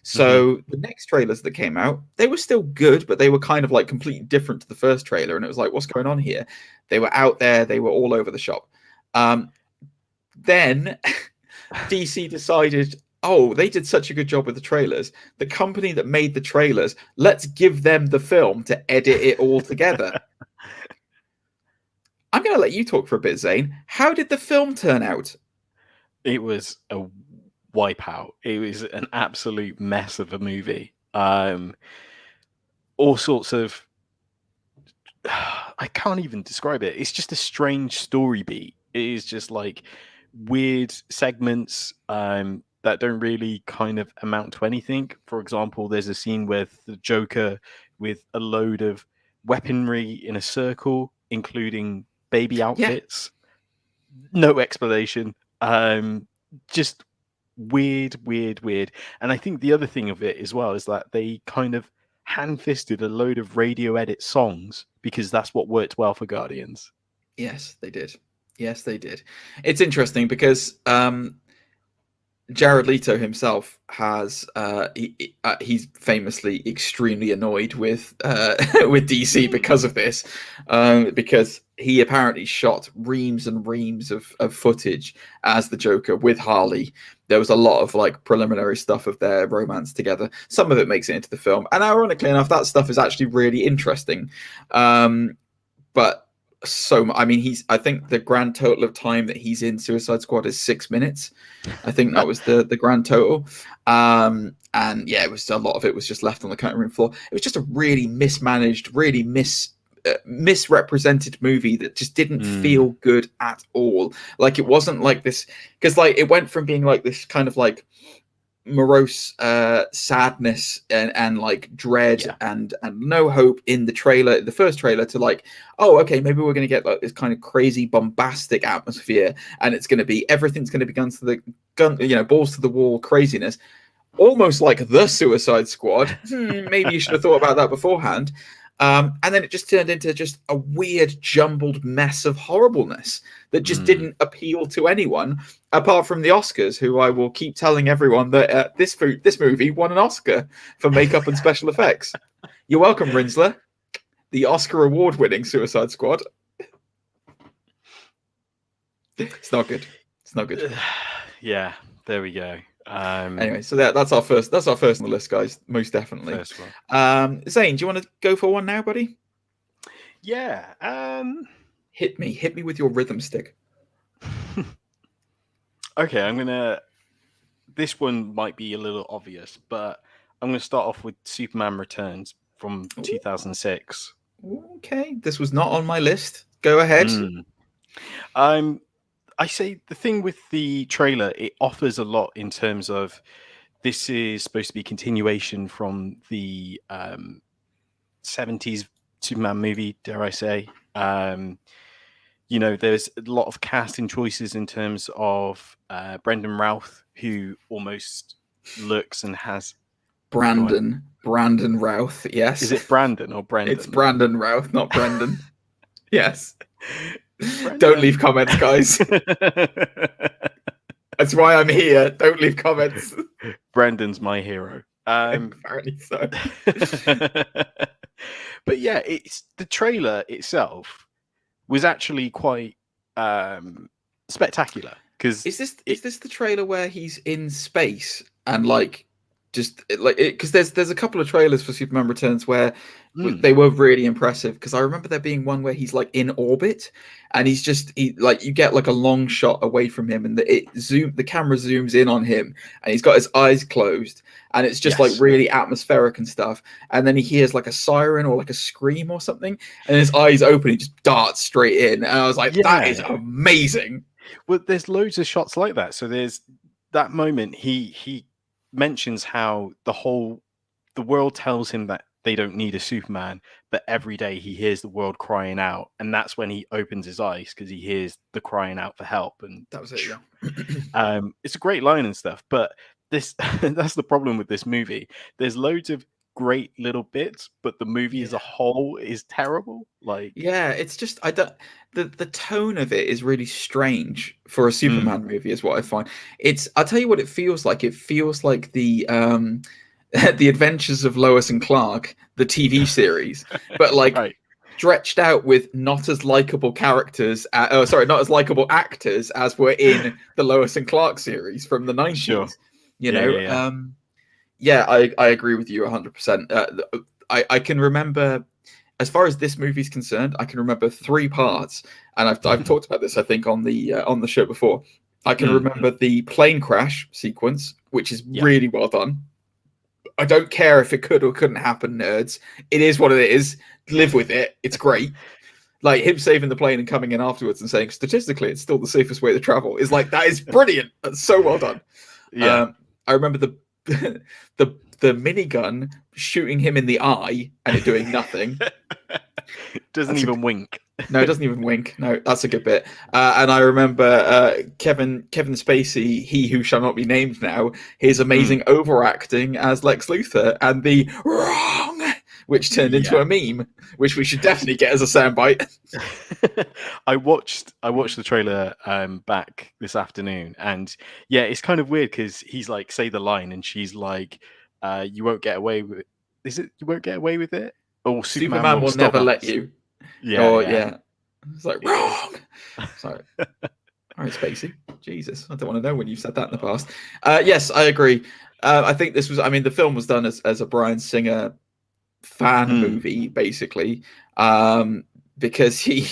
So the next trailers that came out, they were still good, but they were kind of like completely different to the first trailer. And it was like, what's going on here? They were out there. They were all over the shop. Then DC decided, oh, they did such a good job with the trailers. The company that made the trailers, let's give them the film to edit it all together. I'm going to let you talk for a bit, Zane. How did the film turn out?
It was a wipeout. It was an absolute mess of a movie. All sorts of, I can't even describe it. It's just a strange story beat. It is just like weird segments that don't really kind of amount to anything. For example, there's a scene with the Joker with a load of weaponry in a circle, including baby outfits. No explanation. Just weird. And I think the other thing of it as well is that they kind of hand-fisted a load of radio edit songs because that's what worked well for Guardians.
Yes, they did. It's interesting because Jared Leto himself has he's famously extremely annoyed with with DC because of this, because he apparently shot reams and reams of footage as the Joker with Harley. There was a lot of like preliminary stuff of their romance together. Some of it makes it into the film, and ironically enough, that stuff is actually really interesting. But I mean, I think the grand total of time that he's in Suicide Squad is 6 minutes. I think that was the grand total. And yeah, it was a lot of it was just left on the cutting room floor. It was just a really mismanaged, really misrepresented movie that just didn't feel good at all. Like, it wasn't like this, because like it went from being like this kind of like morose sadness and like dread and no hope in the first trailer, to like, oh, okay, maybe we're going to get like this kind of crazy bombastic atmosphere, and it's going to be, everything's going to be balls to the wall craziness, almost like the Suicide Squad. Maybe you should have thought about that beforehand. And then it just turned into just a weird, jumbled mess of horribleness that just didn't appeal to anyone, apart from the Oscars, who I will keep telling everyone that this movie won an Oscar for makeup and special effects. You're welcome, Rinsler. The Oscar award-winning Suicide Squad. It's not good. It's not good.
Yeah, there we go.
Anyway, so that's our first on the list, guys. Most definitely.
First one.
Zane, do you want to go for one now, buddy?
Yeah.
Hit me with your rhythm stick.
Okay, this one might be a little obvious, but I'm gonna start off with Superman Returns from 2006.
Okay, this was not on my list. Go ahead.
I say the thing with the trailer, it offers a lot in terms of this is supposed to be continuation from the 70s Superman movie, dare I say. There's a lot of casting choices in terms of Brendan Routh, who almost looks and has...
Brandon Routh, yes.
Is it Brandon or Brendan?
It's Brandon Routh, not Brendan. Yes. Don't leave comments, guys. That's why I'm here. Don't leave comments.
Brandon's my hero.
Apparently so.
But yeah, it's the trailer itself was actually quite spectacular. Because
is this the trailer where he's in space and like just like it? Because there's a couple of trailers for Superman Returns where they were really impressive, because I remember there being one where he's like in orbit and you get like a long shot away from him, and the camera zooms in on him and he's got his eyes closed, and it's just like really atmospheric and stuff, and then he hears like a siren or like a scream or something, and his eyes open, he just darts straight in, and I was like, that is amazing.
Well, there's loads of shots like that. So there's that moment he mentions how the world tells him that they don't need a Superman, but every day he hears the world crying out, and that's when he opens his eyes, because he hears the crying out for help. And
that was it. Yeah.
It's a great line and stuff, but that's the problem with this movie. There's loads of great little bits, but the movie as a whole is terrible. Like, yeah,
it's just the tone of it is really strange for a Superman movie, is what I find. I'll tell you what it feels like. It feels like the the Adventures of Lois and Clark, the TV series, but like stretched out with not as likable characters. Not as likable actors as were in the Lois and Clark series from the 90s.
Sure.
I agree with you 100%. I can remember, as far as this movie's concerned, I can remember 3 parts, and I've talked about this, I think, on the show before. I can remember the plane crash sequence, which is really well done. I don't care if it could or couldn't happen, nerds. It is what it is. Live with it. It's great. Like, him saving the plane and coming in afterwards and saying, statistically, it's still the safest way to travel, is like, that is brilliant. That's so well done. Yeah. I remember the minigun shooting him in the eye and it doing nothing.
Doesn't even wink.
No, it doesn't even wink. No, that's a good bit. And I remember Kevin Spacey, he who shall not be named now, his amazing overacting as Lex Luthor, and the wrong which turned into a meme, which we should definitely get as a soundbite.
I watched the trailer back this afternoon, and yeah, it's kind of weird because he's like, say the line, and she's like, "You won't get away with it." Is it you won't get away with it? Or
Superman will never let you. Yeah. It's like wrong. Sorry. All right, Spacey. Jesus, I don't want to know when you've said that in the past. Yes, I agree. I think this was. I mean, the film was done as a Bryan Singer fan movie, basically, because he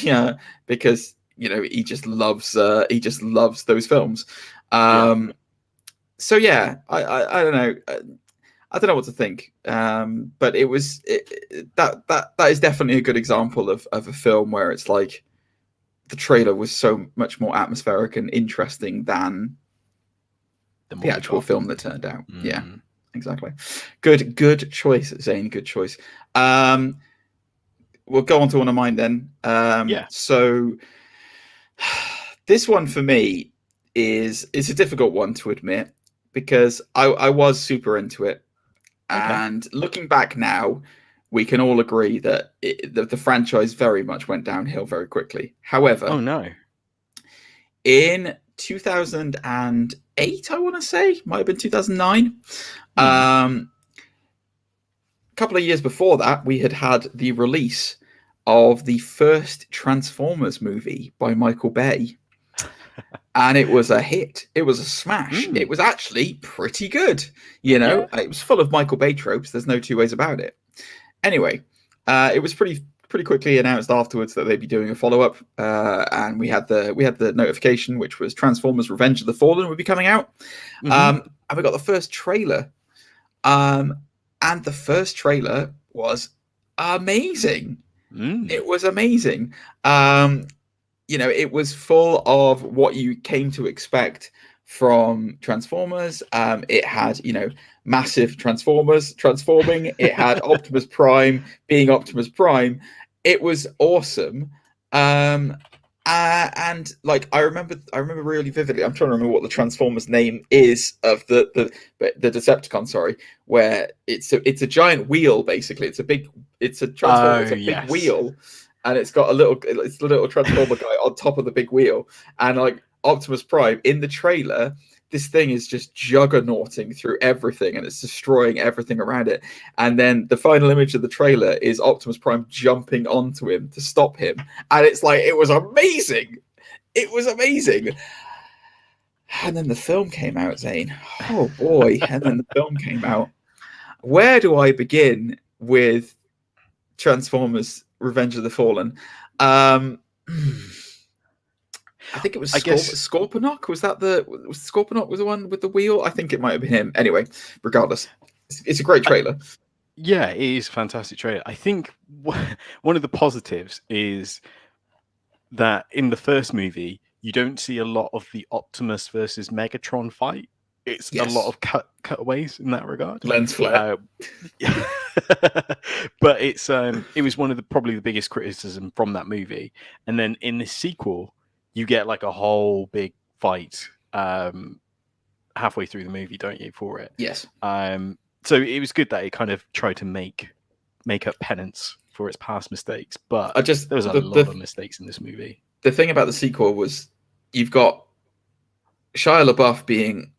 just loves those films. So yeah, I don't know. I don't know what to think, but it was that is definitely a good example of a film where it's like the trailer was so much more atmospheric and interesting than the actual film that turned out. Yeah, exactly. Good choice, Zane. Good choice. We'll go on to one of mine then. So this one for me is a difficult one to admit because I was super into it. Okay. And looking back now, we can all agree that the franchise very much went downhill very quickly. However, in 2008, I want to say, might have been 2009. A couple of years before that, we had the release of the first Transformers movie by Michael Bay. And it was a hit. It was a smash. It was actually pretty good. It was full of Michael Bay tropes. There's no two ways about it. Anyway, it was pretty quickly announced afterwards that they'd be doing a follow-up. And we had the notification, which was Transformers: Revenge of the Fallen would be coming out. And we got the first trailer. And the first trailer was amazing. It was amazing. It was full of what you came to expect from Transformers. It had, massive Transformers transforming. It had Optimus Prime being Optimus Prime. It was awesome. And like I remember really vividly. I'm trying to remember what the Transformers name is of the Decepticon. Sorry, where it's a giant wheel. Basically, it's a Transformer. It's a big wheel. And it's got it's the little Transformer guy on top of the big wheel. And like Optimus Prime in the trailer, this thing is just juggernauting through everything and it's destroying everything around it. And then the final image of the trailer is Optimus Prime jumping onto him to stop him. And it's like, it was amazing. It was amazing. And then the film came out, Zane. Oh boy. And then the film came out. Where do I begin with Transformers Revenge of the Fallen? I think it was Scorponok. Was Scorponok was the one with the wheel? I think it might have been him. Anyway, regardless, it's a great trailer.
Yeah, it is a fantastic trailer. I think one of the positives is that in the first movie, you don't see a lot of the Optimus versus Megatron fight. It's a lot of cutaways in that regard.
Lens flare.
But it was one of probably the biggest criticism from that movie. And then in the sequel, you get like a whole big fight halfway through the movie, don't you, for it?
Yes.
So it was good that it kind of tried to make up penance for its past mistakes. But there was a lot of mistakes in this movie.
The thing about the sequel was you've got Shia LaBeouf being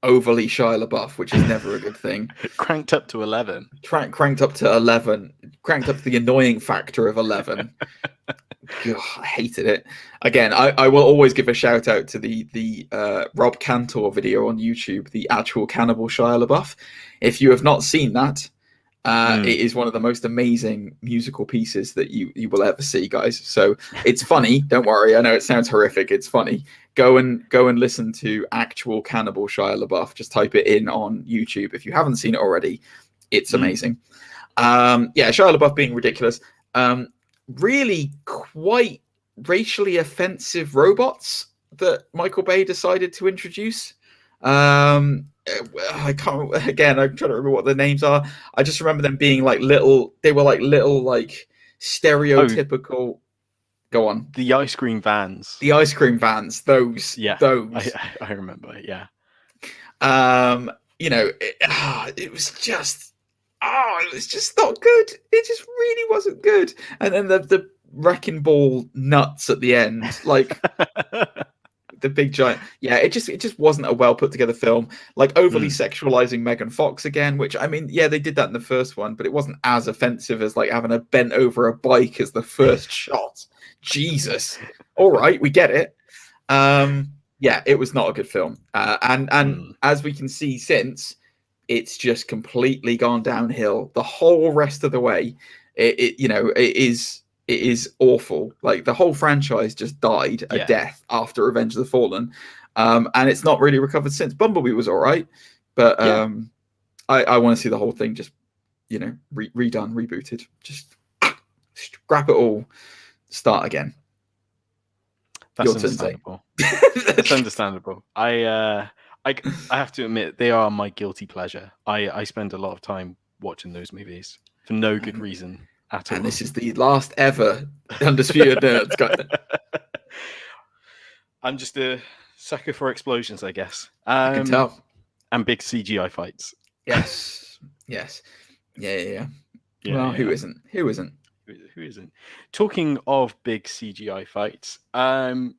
overly Shia LaBeouf, which is never a good thing.
Cranked up to 11.
Cranked up to 11. Cranked up to the annoying factor of 11. God, I hated it. Again, I will always give a shout out to the Rob Cantor video on YouTube, the actual Cannibal Shia LaBeouf. If you have not seen that, it is one of the most amazing musical pieces that you will ever see, guys. So it's funny. Don't worry. I know it sounds horrific. It's funny. Go and listen to actual Cannibal Shia LaBeouf. Just type it in on YouTube if you haven't seen it already. It's amazing. Shia LaBeouf being ridiculous. Really quite racially offensive robots that Michael Bay decided to introduce. I can't. Again, I'm trying to remember what the names are. I just remember them being like little. They were like little, like stereotypical. Go on.
The ice cream vans.
The ice cream vans. Those.
Yeah.
Those.
I remember. Yeah.
It was just. it's just not good. It just really wasn't good. And then the wrecking ball nuts at the end, like the big giant. Yeah, it just wasn't a well put together film. Like overly sexualizing Megan Fox again, which I mean, yeah, they did that in the first one, but it wasn't as offensive as like having a bent over a bike as the first shot. Jesus. All right, we get it. Yeah, it was not a good film. And as we can see since, it's just completely gone downhill the whole rest of the way. It is awful. Like the whole franchise just died a death after Revenge of the Fallen, and it's not really recovered since. Bumblebee was all right, but I want to see the whole thing just redone, rebooted, just scrap it all, start again.
That's understandable. That's understandable. I have to admit, they are my guilty pleasure. I spend a lot of time watching those movies for no good reason at all.
And this is the last ever Undisputed Nerds.
I'm just a sucker for explosions, I guess.
I can tell.
And big CGI fights.
Yes. Yeah. Well, who isn't? Who isn't?
Who isn't? Talking of big CGI fights, one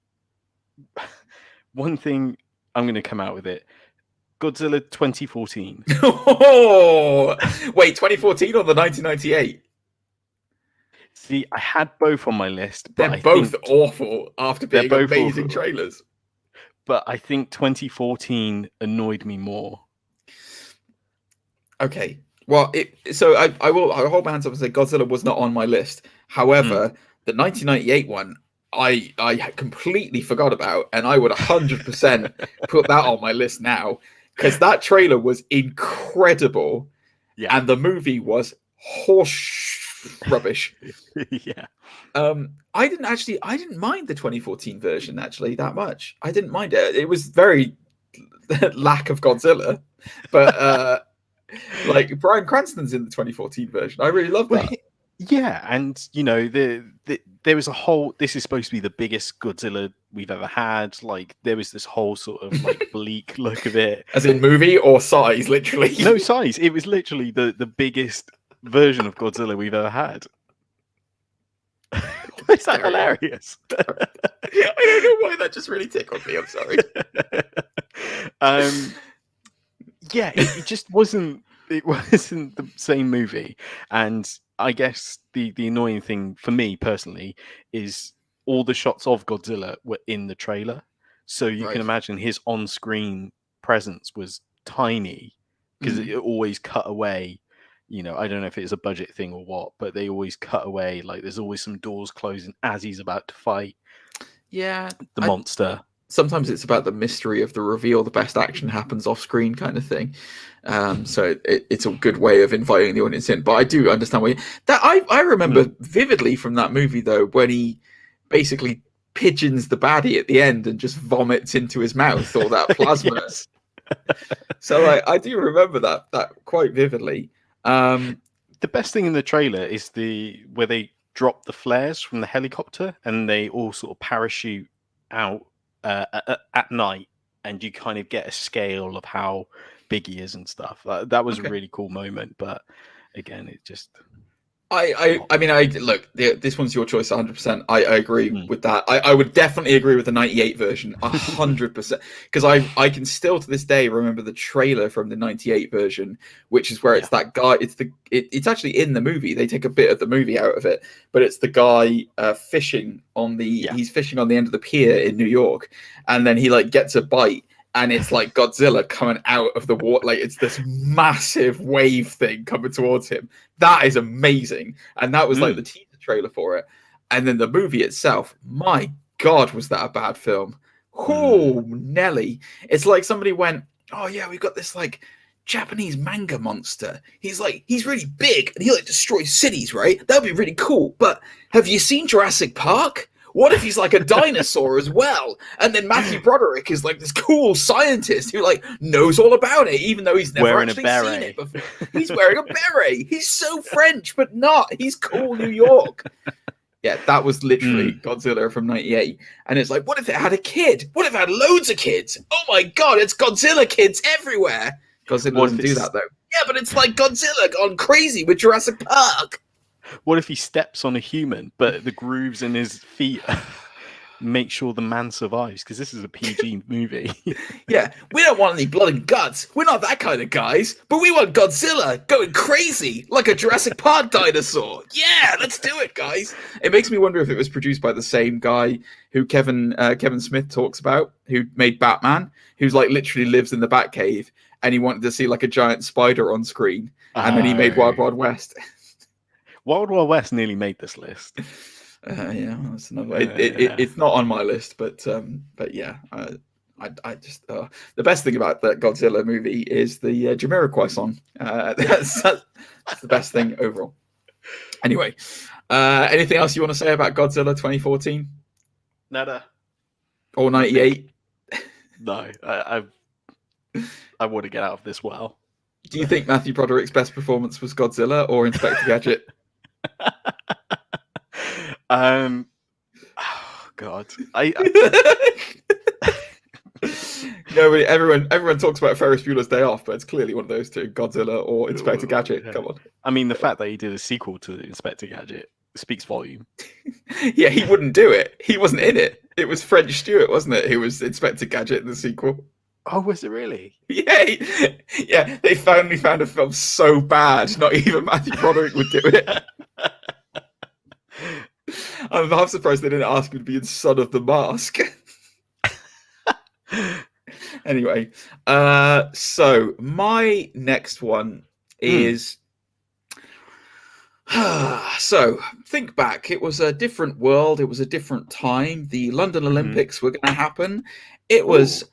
thing I'm going to come out with it. Godzilla 2014.
Oh, wait, 2014 or the 1998?
See, I had both on my list. But
they're both awful after being amazing trailers.
But I think 2014 annoyed me more.
Okay. Well, I will hold my hands up and say Godzilla was not on my list. However, the 1998 one, I completely forgot about, and I would 100% put that on my list now, because that trailer was incredible, and the movie was horse rubbish.
Yeah.
I didn't mind the 2014 version actually that much. I didn't mind it. It was very lack of Godzilla, but like Bryan Cranston's in the 2014 version. I really love that.
Yeah, and there was a whole. This is supposed to be the biggest Godzilla we've ever had. Like there was this whole sort of like bleak look of it,
as in movie or size, literally.
No size. It was literally the biggest version of Godzilla we've ever had. Is that hilarious?
I don't know why that just really tickled me. I'm sorry.
Yeah, it just wasn't. It wasn't the same movie, and I guess the annoying thing for me personally is all the shots of Godzilla were in the trailer, so you can imagine his on-screen presence was tiny because it always cut away. I don't know if it's a budget thing or what, but they always cut away. Like there's always some doors closing as he's about to fight.
Yeah,
the monster.
Sometimes it's about the mystery of the reveal. The best action happens off screen, kind of thing. So it's a good way of inviting the audience in. But I do understand why. I remember vividly from that movie though, when he basically pigeons the baddie at the end and just vomits into his mouth all that plasma. So I do remember that quite vividly.
The best thing in the trailer is where they drop the flares from the helicopter and they all sort of parachute out at night, and you kind of get a scale of how big he is and stuff. That was a really cool moment, but again, it just.
I mean, look. This one's your choice, 100%. I agree with that. I would definitely agree with the 98 version, 100%. Because I can still to this day remember the trailer from the 98 version, which is where it's that guy. It's actually in the movie. They take a bit of the movie out of it, but it's the guy fishing on the. He's fishing on the end of the pier in New York, and then he like gets a bite. And it's like Godzilla coming out of the water. Like it's this massive wave thing coming towards him. That is amazing. And that was like the teaser trailer for it. And then the movie itself, my God, was that a bad film? Oh, Nelly. It's like somebody went, oh yeah, we've got this like Japanese manga monster. He's really big and he like destroys cities, right? That'd be really cool. But have you seen Jurassic Park? What if he's like a dinosaur as well? And then Matthew Broderick is like this cool scientist who like knows all about it, even though he's never actually seen it before. He's wearing a beret. He's so French, but not. He's cool New York. Yeah, that was literally Godzilla from 98. And it's like, what if it had a kid? What if it had loads of kids? Oh my God, it's Godzilla kids everywhere. Godzilla doesn't do that though. Yeah, but it's like Godzilla gone crazy with Jurassic Park.
What if he steps on a human, but the grooves in his feet make sure the man survives? Because this is a PG movie.
Yeah, we don't want any blood and guts. We're not that kind of guys. But we want Godzilla going crazy like a Jurassic Park dinosaur. Yeah, let's do it, guys. It makes me wonder if it was produced by the same guy who Kevin Smith talks about, who made Batman, who's like literally lives in the Batcave, and he wanted to see like a giant spider on screen, and then he made Wild Wild West.
Wild Wild West nearly made this list.
Yeah, that's another. It's not on my list, but yeah, I just the best thing about that Godzilla movie is the Jamiroquai song. That's the best thing overall. Anyway, anything else you want to say about Godzilla 2014?
Nada.
Or 98?
No, I want to get out of this well.
Do you think Matthew Broderick's best performance was Godzilla or Inspector Gadget?
Oh God,
Nobody, everyone talks about Ferris Bueller's Day Off, but it's clearly one of those two: Godzilla or Inspector Gadget.
Yeah.
Come on.
I mean, the fact that he did a sequel to Inspector Gadget speaks volume.
Yeah, he wouldn't do it. He wasn't in it. It was French Stewart, wasn't it? Who was Inspector Gadget in the sequel.
Oh, was it really?
Yeah, yeah. They finally found a film so bad, not even Matthew Broderick would do it. I'm half surprised they didn't ask him to be in Son of the Mask. Anyway, so my next one is... So, think back. It was a different world. It was a different time. The London Olympics were going to happen. It was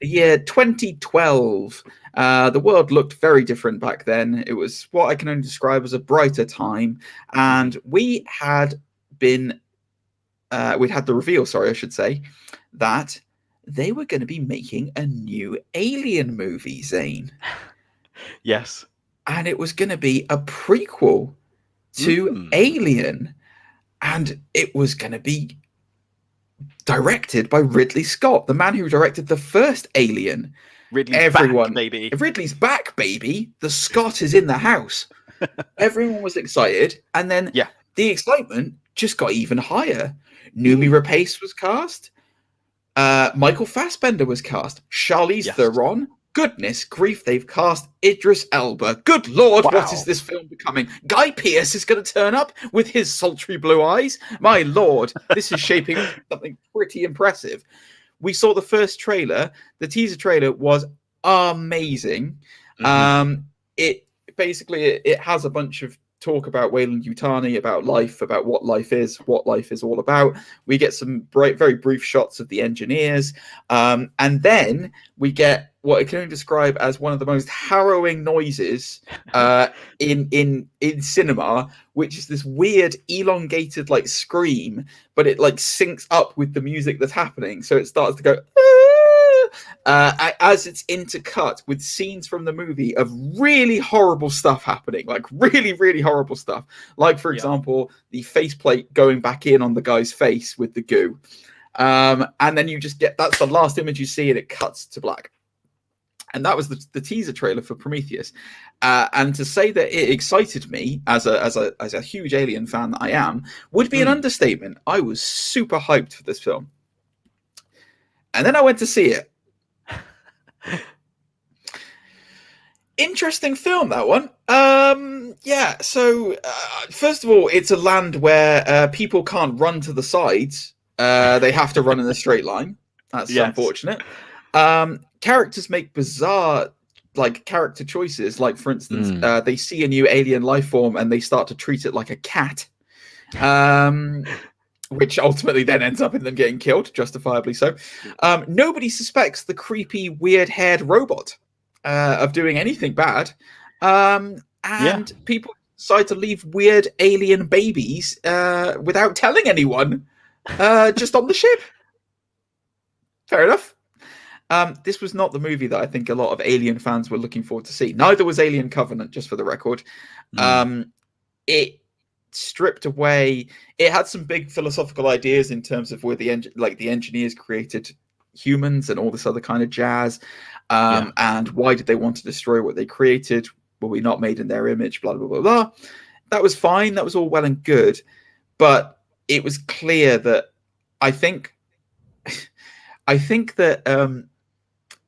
the year 2012. The world looked very different back then. It was what I can only describe as a brighter time. And we had been... we'd had the reveal, sorry, I should say, that they were going to be making a new Alien movie, Zane.
Yes.
And it was going to be a prequel to Alien. And it was going to be directed by Ridley Scott, the man who directed the first Alien.
Ridley's back, baby.
Ridley's back, baby. The Scott is in the house. Everyone was excited. And then the excitement just got even higher. Noomi Rapace was cast. Michael Fassbender was cast. Charlize Theron. Goodness grief, they've cast Idris Elba. Good Lord, what is this film becoming? Guy Pearce is going to turn up with his sultry blue eyes. My Lord, this is shaping up something pretty impressive. We saw the first trailer. The teaser trailer was amazing. It has a bunch of talk about Weyland Yutani, about life, about what life is all about. We get some very brief shots of the engineers, and then we get what I can only describe as one of the most harrowing noises in cinema, which is this weird elongated like scream, but it like syncs up with the music that's happening, so it starts to go as it's intercut with scenes from the movie of really horrible stuff happening, like really, really horrible stuff. Like, for example, the faceplate going back in on the guy's face with the goo. And then you just get, that's the last image you see, and it cuts to black. And that was the teaser trailer for Prometheus. And to say that it excited me as a huge Alien fan that I am would be an understatement. I was super hyped for this film. And then I went to see it. Interesting film, that one. So first of all, it's a land where people can't run to the sides. They have to run in a straight line. That's unfortunate. Characters make bizarre character choices. Like, for instance, they see a new alien life form and they start to treat it like a cat. Which ultimately then ends up in them getting killed, justifiably so. Nobody suspects the creepy, weird-haired robot of doing anything bad. And people decide to leave weird alien babies without telling anyone, just on the ship. Fair enough. This was not the movie that I think a lot of Alien fans were looking forward to see. Neither was Alien Covenant, just for the record. It stripped away. It had some big philosophical ideas in terms of where the engineers created humans and all this other kind of jazz. And why did they want to destroy what they created? were we not made in their image? Blah blah blah blah. That was fine. That was all well and good, but it was clear that I think that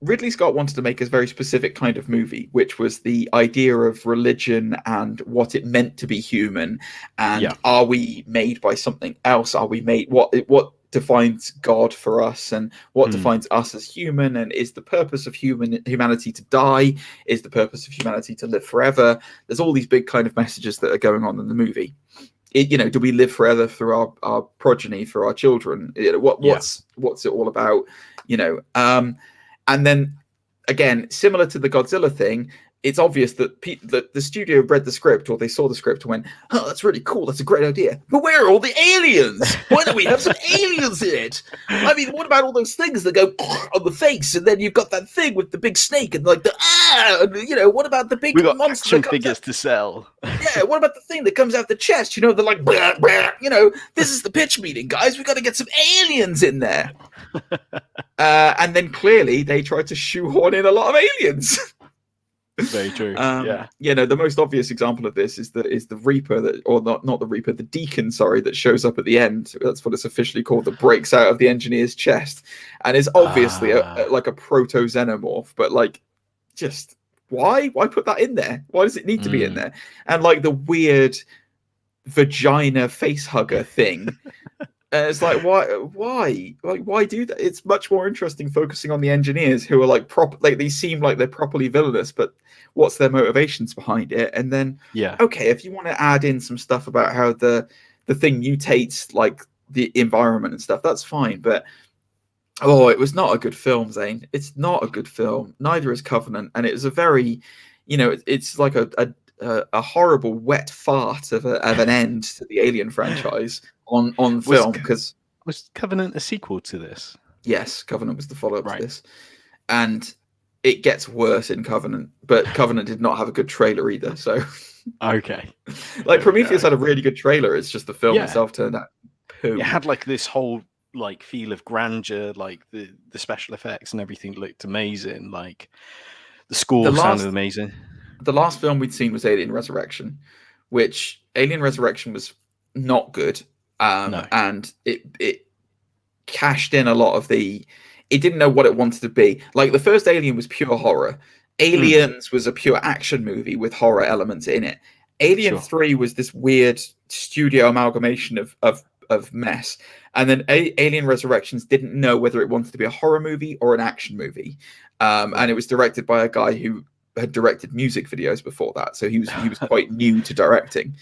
Ridley Scott wanted to make a very specific kind of movie, which was the idea of religion and what it meant to be human. And are we made by something else? Are we made what defines God for us, and what defines us as human? And is the purpose of humanity to die? Is the purpose of humanity to live forever? There's all these big kind of messages that are going on in the movie. Do we live forever through our progeny, through our children? What's it all about? And then again, similar to the Godzilla thing, it's obvious that the studio read the script, or they saw the script and went, "Oh, that's really cool. That's a great idea. But where are all the aliens? Why don't we have some aliens in it? I mean, what about all those things that go on the face, and then you've got that thing with the big snake and like what about the big monster?
Action figures to sell.
Yeah, what about the thing that comes out the chest? They're like, blah, blah, this is the pitch meeting, guys. We got to get some aliens in there." And then clearly they tried to shoehorn in a lot of aliens.
Very true.
The most obvious example of this is the Reaper not the Reaper, the Deacon, sorry, that shows up at the end. That's what it's officially called, that breaks out of the engineer's chest and is obviously like a proto xenomorph, but like, just why put that in there? Why does it need to be in there? And like the weird vagina face hugger thing. And it's like, why do that? It's much more interesting focusing on the engineers, who are like they seem like they're properly villainous, but what's their motivations behind it? And then, okay, if you want to add in some stuff about how the thing mutates like the environment and stuff, that's fine. But it was not a good film, Zane. It's not a good film. Neither is Covenant, and it was a very, it's like a horrible wet fart of an end to the Alien franchise on film. Because
was Covenant a sequel to this?
Yes, Covenant was the follow-up to this, and it gets worse in Covenant. But Covenant did not have a good trailer either. So
okay,
like Prometheus had a really good trailer. It's just the film itself turned out poo.
It had like this whole like feel of grandeur, like the special effects and everything looked amazing. Like the score sounded amazing.
The last film we'd seen was Alien Resurrection, which Alien Resurrection was not good. No. And it cashed in a lot of it didn't know what it wanted to be. Like the first Alien was pure horror. Aliens was a pure action movie with horror elements in it. Alien 3 was this weird studio amalgamation of mess. And then Alien Resurrections didn't know whether it wanted to be a horror movie or an action movie. And it was directed by a guy who had directed music videos before that, so he was quite new to directing.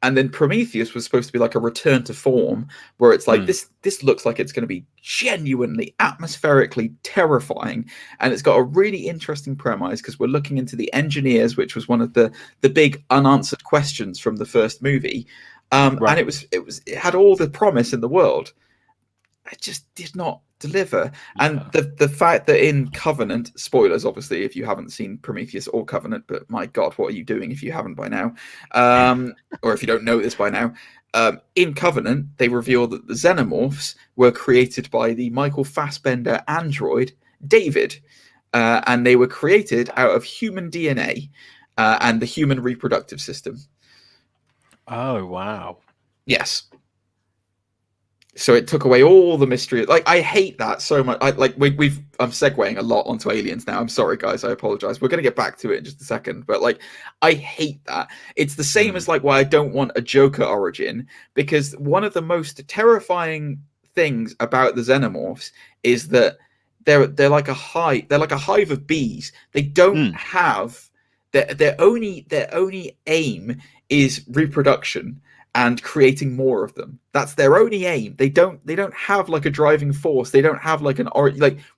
And then Prometheus was supposed to be like a return to form, where it's like this looks like it's going to be genuinely atmospherically terrifying, and it's got a really interesting premise because we're looking into the engineers, which was one of the big unanswered questions from the first movie. And it had all the promise in the world. It just did not deliver. And the fact that in Covenant, spoilers obviously if you haven't seen Prometheus or Covenant, but my god, what are you doing if you haven't by now, or if you don't know this by now, in Covenant they reveal that the xenomorphs were created by the Michael Fassbender android David, and they were created out of human DNA and the human reproductive system.
Oh wow.
Yes. So it took away all the mystery. Like, I hate that so much. I'm segueing a lot onto aliens now. I'm sorry, guys. I apologize. We're going to get back to it in just a second. But like, I hate that. It's the same as like why I don't want a Joker origin, because one of the most terrifying things about the xenomorphs is that they're like a hive. They're like a hive of bees. They don't have their only aim is reproduction and creating more of them. That's their only aim. They don't have like a driving force. They don't have like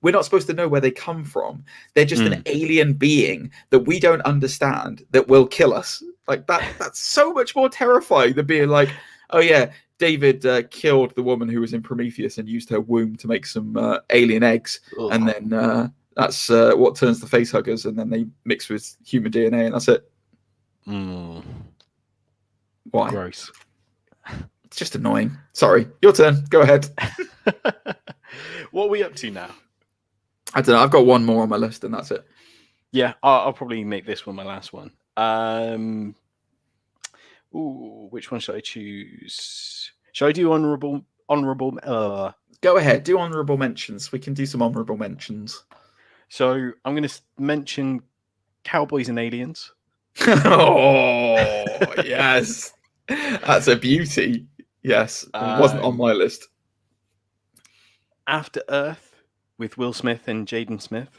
we're not supposed to know where they come from. They're just an alien being that we don't understand that will kill us. Like that's so much more terrifying than being like, oh yeah, David killed the woman who was in Prometheus and used her womb to make some alien eggs. Ugh. And then that's what turns the facehuggers, and then they mix with human DNA and that's it. Why?
Gross.
It's just annoying. Sorry. Your turn. Go ahead.
What are we up to now?
I don't know. I've got one more on my list and that's it.
Yeah, I'll probably make this one my last one. Which one should I choose? Should I do honorable?
Go ahead, do honorable mentions. We can do some honorable mentions.
So I'm going to mention Cowboys and Aliens.
Oh, yes. That's a beauty. Yes. It wasn't on my list.
After Earth with Will Smith and Jaden Smith.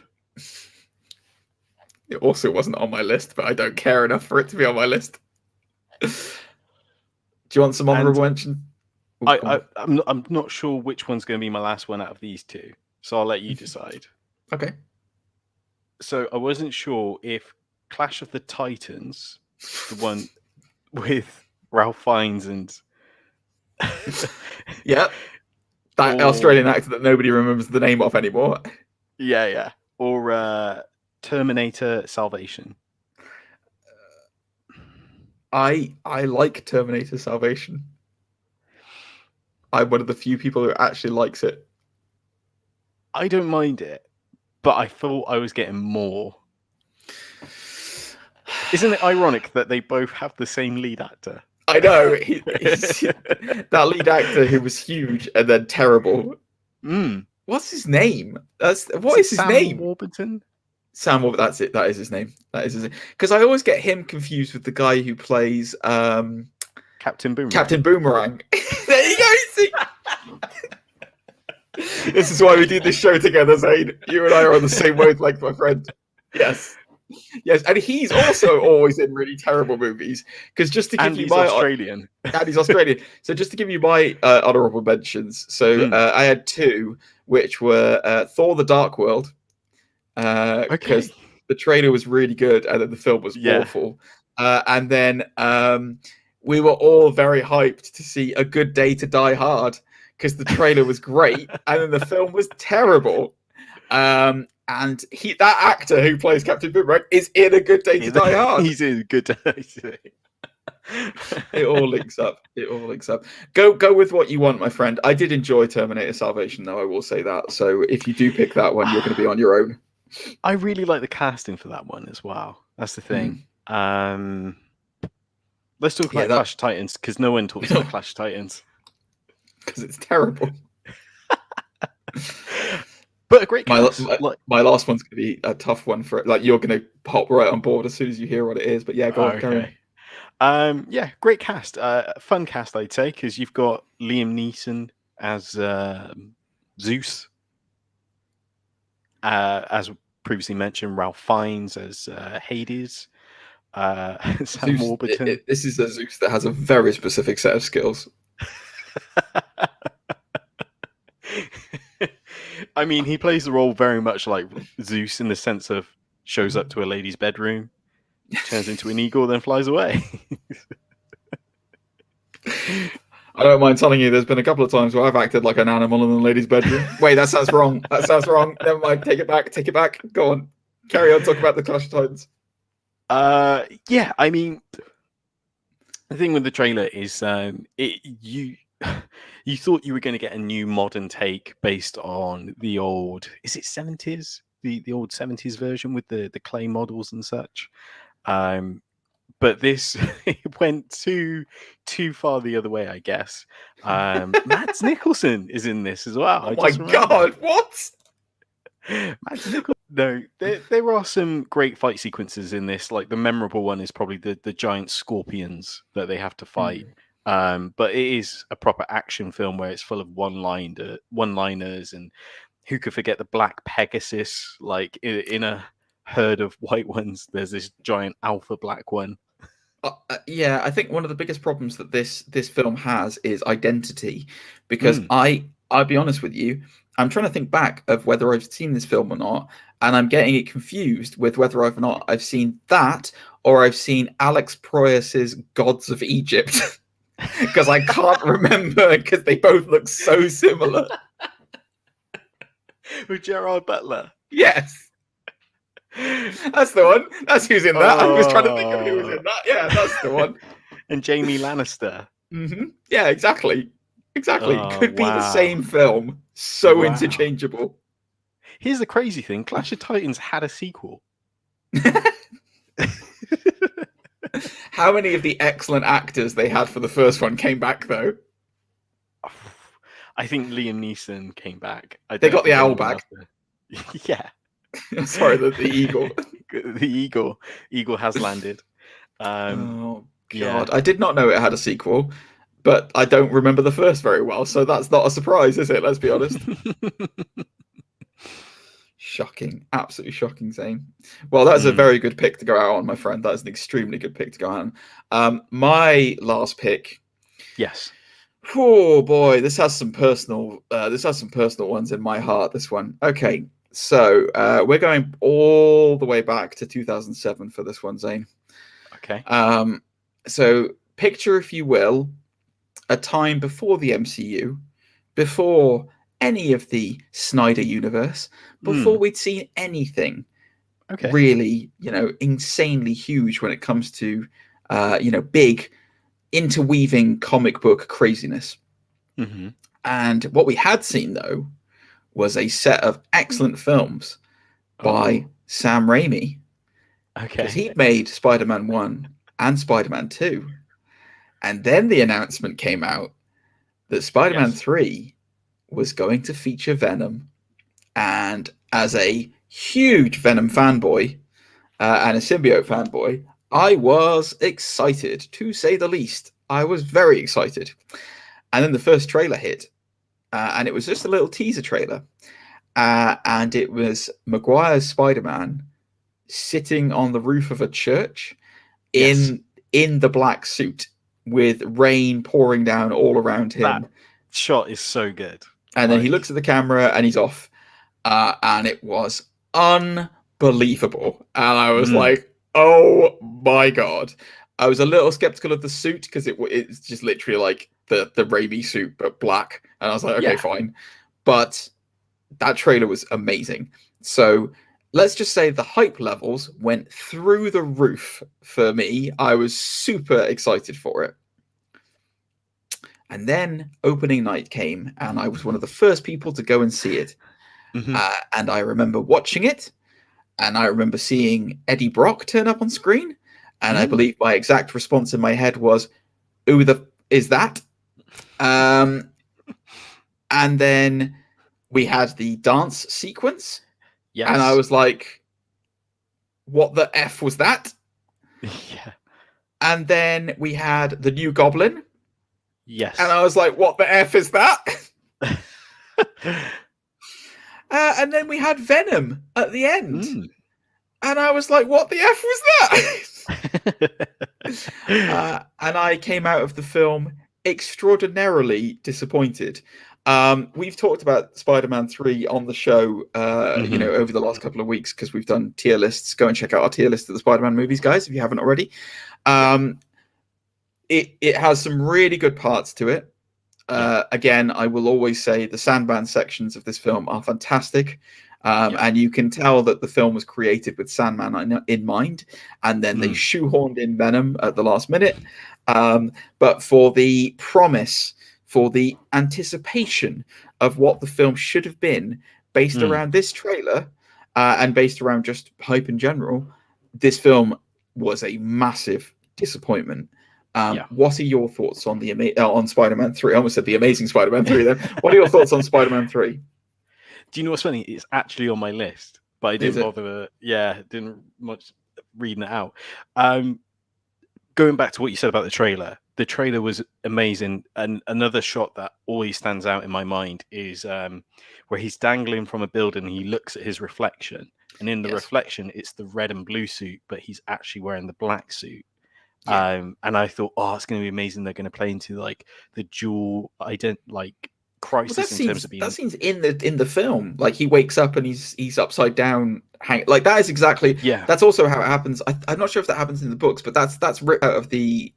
It also wasn't on my list, but I don't care enough for it to be on my list. Do you want some honorable mention?
I'm not sure which one's going to be my last one out of these two, so I'll let you decide.
Okay.
So I wasn't sure if Clash of the Titans, the one with Ralph Fiennes and
that Australian actor that nobody remembers the name of anymore.
Yeah. Or Terminator Salvation.
I like Terminator Salvation. I'm one of the few people who actually likes it.
I don't mind it, but I thought I was getting more. Isn't it ironic that they both have the same lead actor?
I know. That lead actor who was huge and then terrible. What's his name? What is his name?
Warburton?
Sam Warburton. That's it. That is his name. Because I always get him confused with the guy who plays
Captain Boomerang.
Captain Boomerang. There you go. See? This is why we do this show together, Zane. You and I are on the same wavelength, my friend. Yes, and he's also always in really terrible movies. Because just to give you my
Australian,
and he's Australian. So just to give you my honourable mentions. So I had two, which were Thor: The Dark World, because the trailer was really good, and then the film was awful. And then we were all very hyped to see A Good Day to Die Hard, because the trailer was great, and then the film was terrible. And that actor who plays Captain Boomerang is in A Good Day to Die Hard.
He's in Good Day.
It all links up. Go with what you want, my friend. I did enjoy Terminator Salvation, though, I will say that. So if you do pick that one, you're going to be on your own.
I really like the casting for that one as well. That's the thing. Let's talk about Clash of Titans, because no one talks about Clash of Titans.
Because it's terrible.
But a great cast.
My last one's going to be a tough one for it. Like, you're going to pop right on board as soon as you hear what it is. But yeah, go on, carry
on. Great cast. Fun cast, I'd say, because you've got Liam Neeson as Zeus. As previously mentioned, Ralph Fiennes as Hades. Sam Warburton.
This is a Zeus that has a very specific set of skills.
I mean, he plays the role very much like Zeus in the sense of shows up to a lady's bedroom, turns into an eagle, then flies away.
I don't mind telling you, there's been a couple of times where I've acted like an animal in a lady's bedroom. Wait, that sounds wrong. Never mind. Take it back. Go on. Carry on. Talk about the Clash of Titans.
I mean, the thing with the trailer is you thought you were going to get a new modern take based on the old, is it 70s? The old 70s version with the clay models and such. But this went too far the other way, I guess. Mads Mikkelsen is in this as well.
Oh my God, what?
Mads Mikkelsen. No, there are some great fight sequences in this. Like, the memorable one is probably the giant scorpions that they have to fight. But it is a proper action film where it's full of one-liners, and who could forget the Black Pegasus? Like, in a herd of white ones, there's this giant alpha black one.
I think one of the biggest problems that this film has is identity, because I'll be honest with you, I'm trying to think back of whether I've seen this film or not, and I'm getting it confused with whether or not I've seen that or I've seen Alex Proyas's Gods of Egypt. Because I can't remember, because they both look so similar.
With Gerard Butler?
Yes. That's the one. That's who's in that. I was trying to think of who was in that. Yeah, that's the one.
And Jamie Lannister.
Mm-hmm. Yeah, exactly. Could be the same film. So interchangeable.
Here's the crazy thing. Clash of Titans had a sequel.
How many of the excellent actors they had for the first one came back, though?
I think Liam Neeson came back.
They got the owl back.
Yeah.
Sorry, the eagle.
The eagle has landed.
Oh, God.
Yeah.
I did not know it had a sequel, but I don't remember the first very well, so that's not a surprise, is it? Let's be honest. Shocking. Absolutely shocking, Zane. Well, that's a very good pick to go out on, my friend. That is an extremely good pick to go out on. My last pick.
Yes.
Oh boy, this has some personal ones in my heart, this one. Okay, so we're going all the way back to 2007 for this one, Zane.
Okay.
So picture, if you will, a time before the MCU, before any of the Snyder universe, before we'd seen anything really, insanely huge when it comes to, big interweaving comic book craziness.
Mm-hmm.
And what we had seen, though, was a set of excellent films by Sam Raimi.
Okay.
Because he'd made Spider-Man 1 and Spider-Man 2. And then the announcement came out that Spider-Man 3 was going to feature Venom. And as a huge Venom fanboy and a symbiote fanboy, I was excited, to say the least. I was very excited. And then the first trailer hit. And it was just a little teaser trailer. And it was Maguire's Spider-Man sitting on the roof of a church in the black suit with rain pouring down all around him.
That shot is so good.
And then he looks at the camera and he's off. And it was unbelievable. And I was like, oh my God. I was a little skeptical of the suit because it's just literally like the Raimi suit, but black. And I was like, okay, fine. But that trailer was amazing. So let's just say the hype levels went through the roof for me. I was super excited for it. And then opening night came, and I was one of the first people to go and see it. Mm-hmm. And I remember watching it, and I remember seeing Eddie Brock turn up on screen. And I believe my exact response in my head was, "Who the is that?" And then we had the dance sequence. Yes. And I was like, what the F was that?
Yeah.
And then we had the new Goblin.
Yes.
And I was like, what the F is that? And then we had Venom at the end. And I was like, what the F was that? And I came out of the film extraordinarily disappointed. We've talked about Spider-Man 3 on the show, over the last couple of weeks because we've done tier lists. Go and check out our tier list of the Spider-Man movies, guys, if you haven't already. It has some really good parts to it. Again, I will always say the Sandman sections of this film are fantastic. And you can tell that the film was created with Sandman in mind, and then they shoehorned in Venom at the last minute. But for the promise, for the anticipation of what the film should have been based around this trailer and based around just hype in general, this film was a massive disappointment. What are your thoughts on on Spider-Man 3? I almost said the Amazing Spider-Man 3 then. What are your thoughts on Spider-Man 3?
Do you know what's funny? It's actually on my list, but I didn't bother. Didn't much reading it out. Going back to what you said about the trailer was amazing. And another shot that always stands out in my mind is where he's dangling from a building and he looks at his reflection. And in the reflection, it's the red and blue suit, but he's actually wearing the black suit. And I thought, it's going to be amazing. They're going to play into like the dual crisis in terms of being...
That scene's in the film. Like he wakes up and he's upside down. Like that is exactly. Yeah. That's also how it happens. I'm not sure if that happens in the books, but that's ripped out of the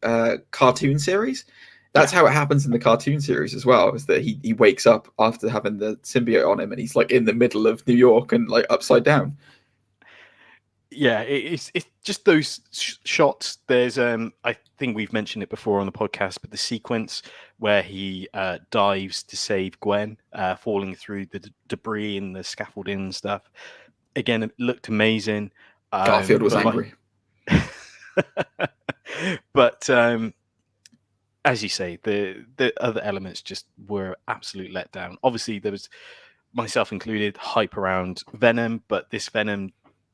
cartoon series. That's how it happens in the cartoon series as well. Is that he wakes up after having the symbiote on him and he's like in the middle of New York and like upside down.
Yeah, it's just those shots. There's I think we've mentioned it before on the podcast, but the sequence where he dives to save Gwen, falling through the debris and the scaffolding and stuff. Again, it looked amazing.
Garfield was angry.
But as you say, the other elements just were absolute letdown. Obviously, there was, myself included, hype around Venom, but this Venom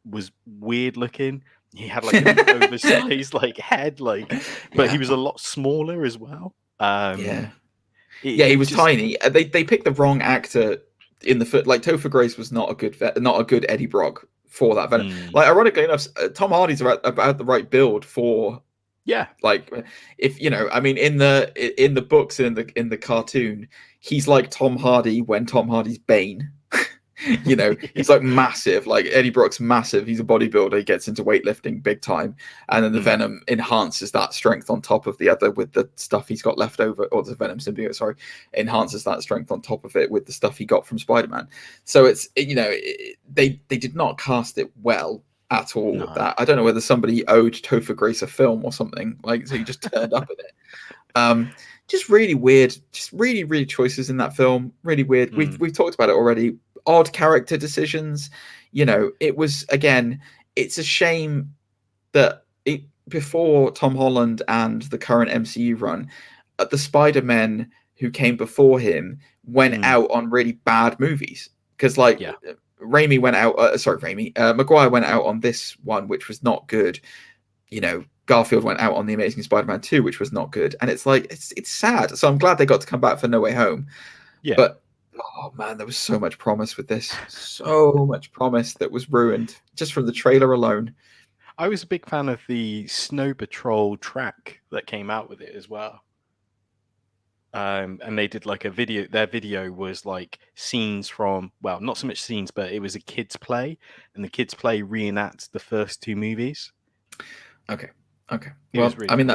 was weird looking. He had like an oversized like head, but he was a lot smaller as well.
He was tiny. They picked the wrong actor in the foot. Like Topher Grace was not a good Eddie Brock for that Venom. Like ironically enough, Tom Hardy's about the right build for.
Yeah,
like if you know, I mean, in the books and in the cartoon, he's like Tom Hardy when Tom Hardy's Bane. You know, he's like massive. Like Eddie Brock's massive. He's a bodybuilder. He gets into weightlifting big time, and then the Venom enhances that strength on top of the other with the stuff he's got left over, or the Venom symbiote, sorry, enhances that strength on top of it with the stuff he got from Spider-Man. So they did not cast it well at all.
No.
With that, I don't know whether somebody owed Topher Grace a film or something. Like, so he just turned up with it. Just really weird. Just really, really choices in that film. Really weird. We've talked about it already. Odd character decisions. You know, it was, again, it's a shame that before Tom Holland and the current MCU run, the Spider-Men who came before him went out on really bad movies. Because Raimi went out, Maguire went out on this one, which was not good. You know, Garfield went out on The Amazing Spider-Man 2, which was not good. And it's like, it's sad. So I'm glad they got to come back for No Way Home. Yeah. But, oh man, there was so much promise with this. So much promise that was ruined just from the trailer alone.
I was a big fan of the Snow Patrol track that came out with it as well. And they did like a video. Their video was like scenes from, well, not so much scenes, but it was a kids' play, and the kids' play reenacts the first two movies.
Okay. Well, really, I mean,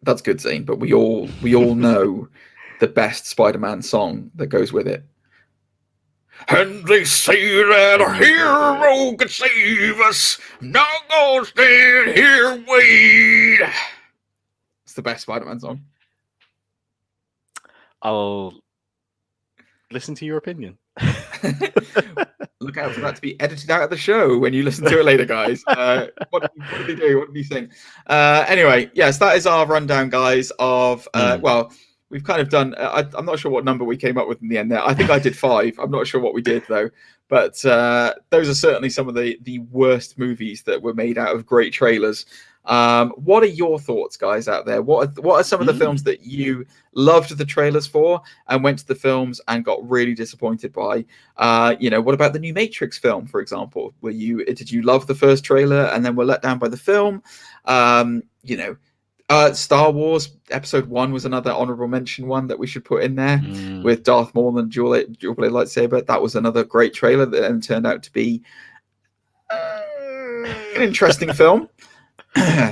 that's good, Zane, but we all know the best Spider-Man song that goes with it. And they say that a hero could save us. Not gonna stand here, wait. It's the best Spider-Man song.
I'll listen to your opinion.
Look out for that to be edited out of the show when you listen to it later, guys. What did they do? What did he sing? Anyway, yes, that is our rundown, guys, of, well, we've kind of done, I'm not sure what number we came up with in the end there. I think I did 5. I'm not sure what we did, though. But those are certainly some of the worst movies that were made out of great trailers. What are your thoughts, guys, out there? What are some of the films that you loved the trailers for and went to the films and got really disappointed by? What about the new Matrix film, for example? Did you love the first trailer and then were let down by the film? Star Wars Episode 1 was another honorable mention one that we should put in there with Darth Maul and dual blade lightsaber. That was another great trailer that then turned out to be an interesting film.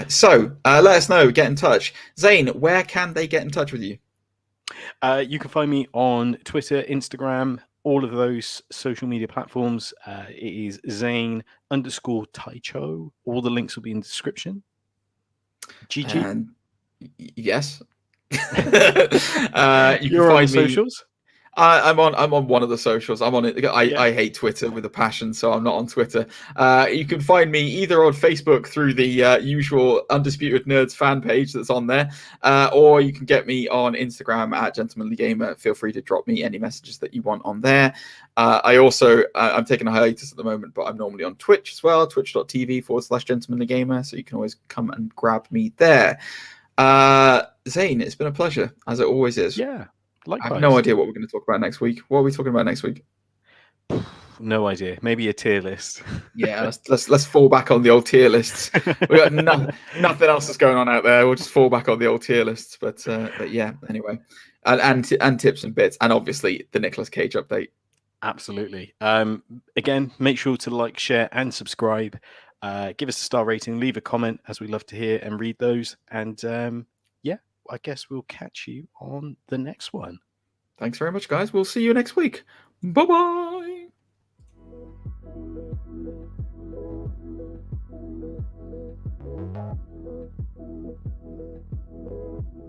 So let us know, get in touch. Zane, where can they get in touch with you?
You can find me on Twitter, Instagram, all of those social media platforms. It is Zane_Taicho. All the links will be in the description. GG.
And yes. You
You're
can
on
find me
socials?
I'm on one of the socials. I'm on it. I hate Twitter with a passion, so I'm not on Twitter. You can find me either on Facebook through the usual Undisputed Nerds fan page that's on there, or you can get me on Instagram at Gentlemanly Gamer. Feel free to drop me any messages that you want on there. I'm taking a hiatus at the moment, but I'm normally on Twitch as well, twitch.tv/Gentlemanly Gamer, so you can always come and grab me there. Zane, it's been a pleasure, as it always is.
Yeah. Likewise.
I have no idea what we're going to talk about next week. What are we talking about next week?
No idea. Maybe a tier list.
Yeah, let's fall back on the old tier lists. We got nothing else that's going on out there. We'll just fall back on the old tier lists. But yeah, anyway, and tips and bits, and obviously the Nicolas Cage update.
Absolutely. Again, make sure to like, share, and subscribe. Give us a star rating. Leave a comment, as we love to hear and read those. And I guess we'll catch you on the next one.
Thanks very much, guys. We'll see you next week. Bye-bye.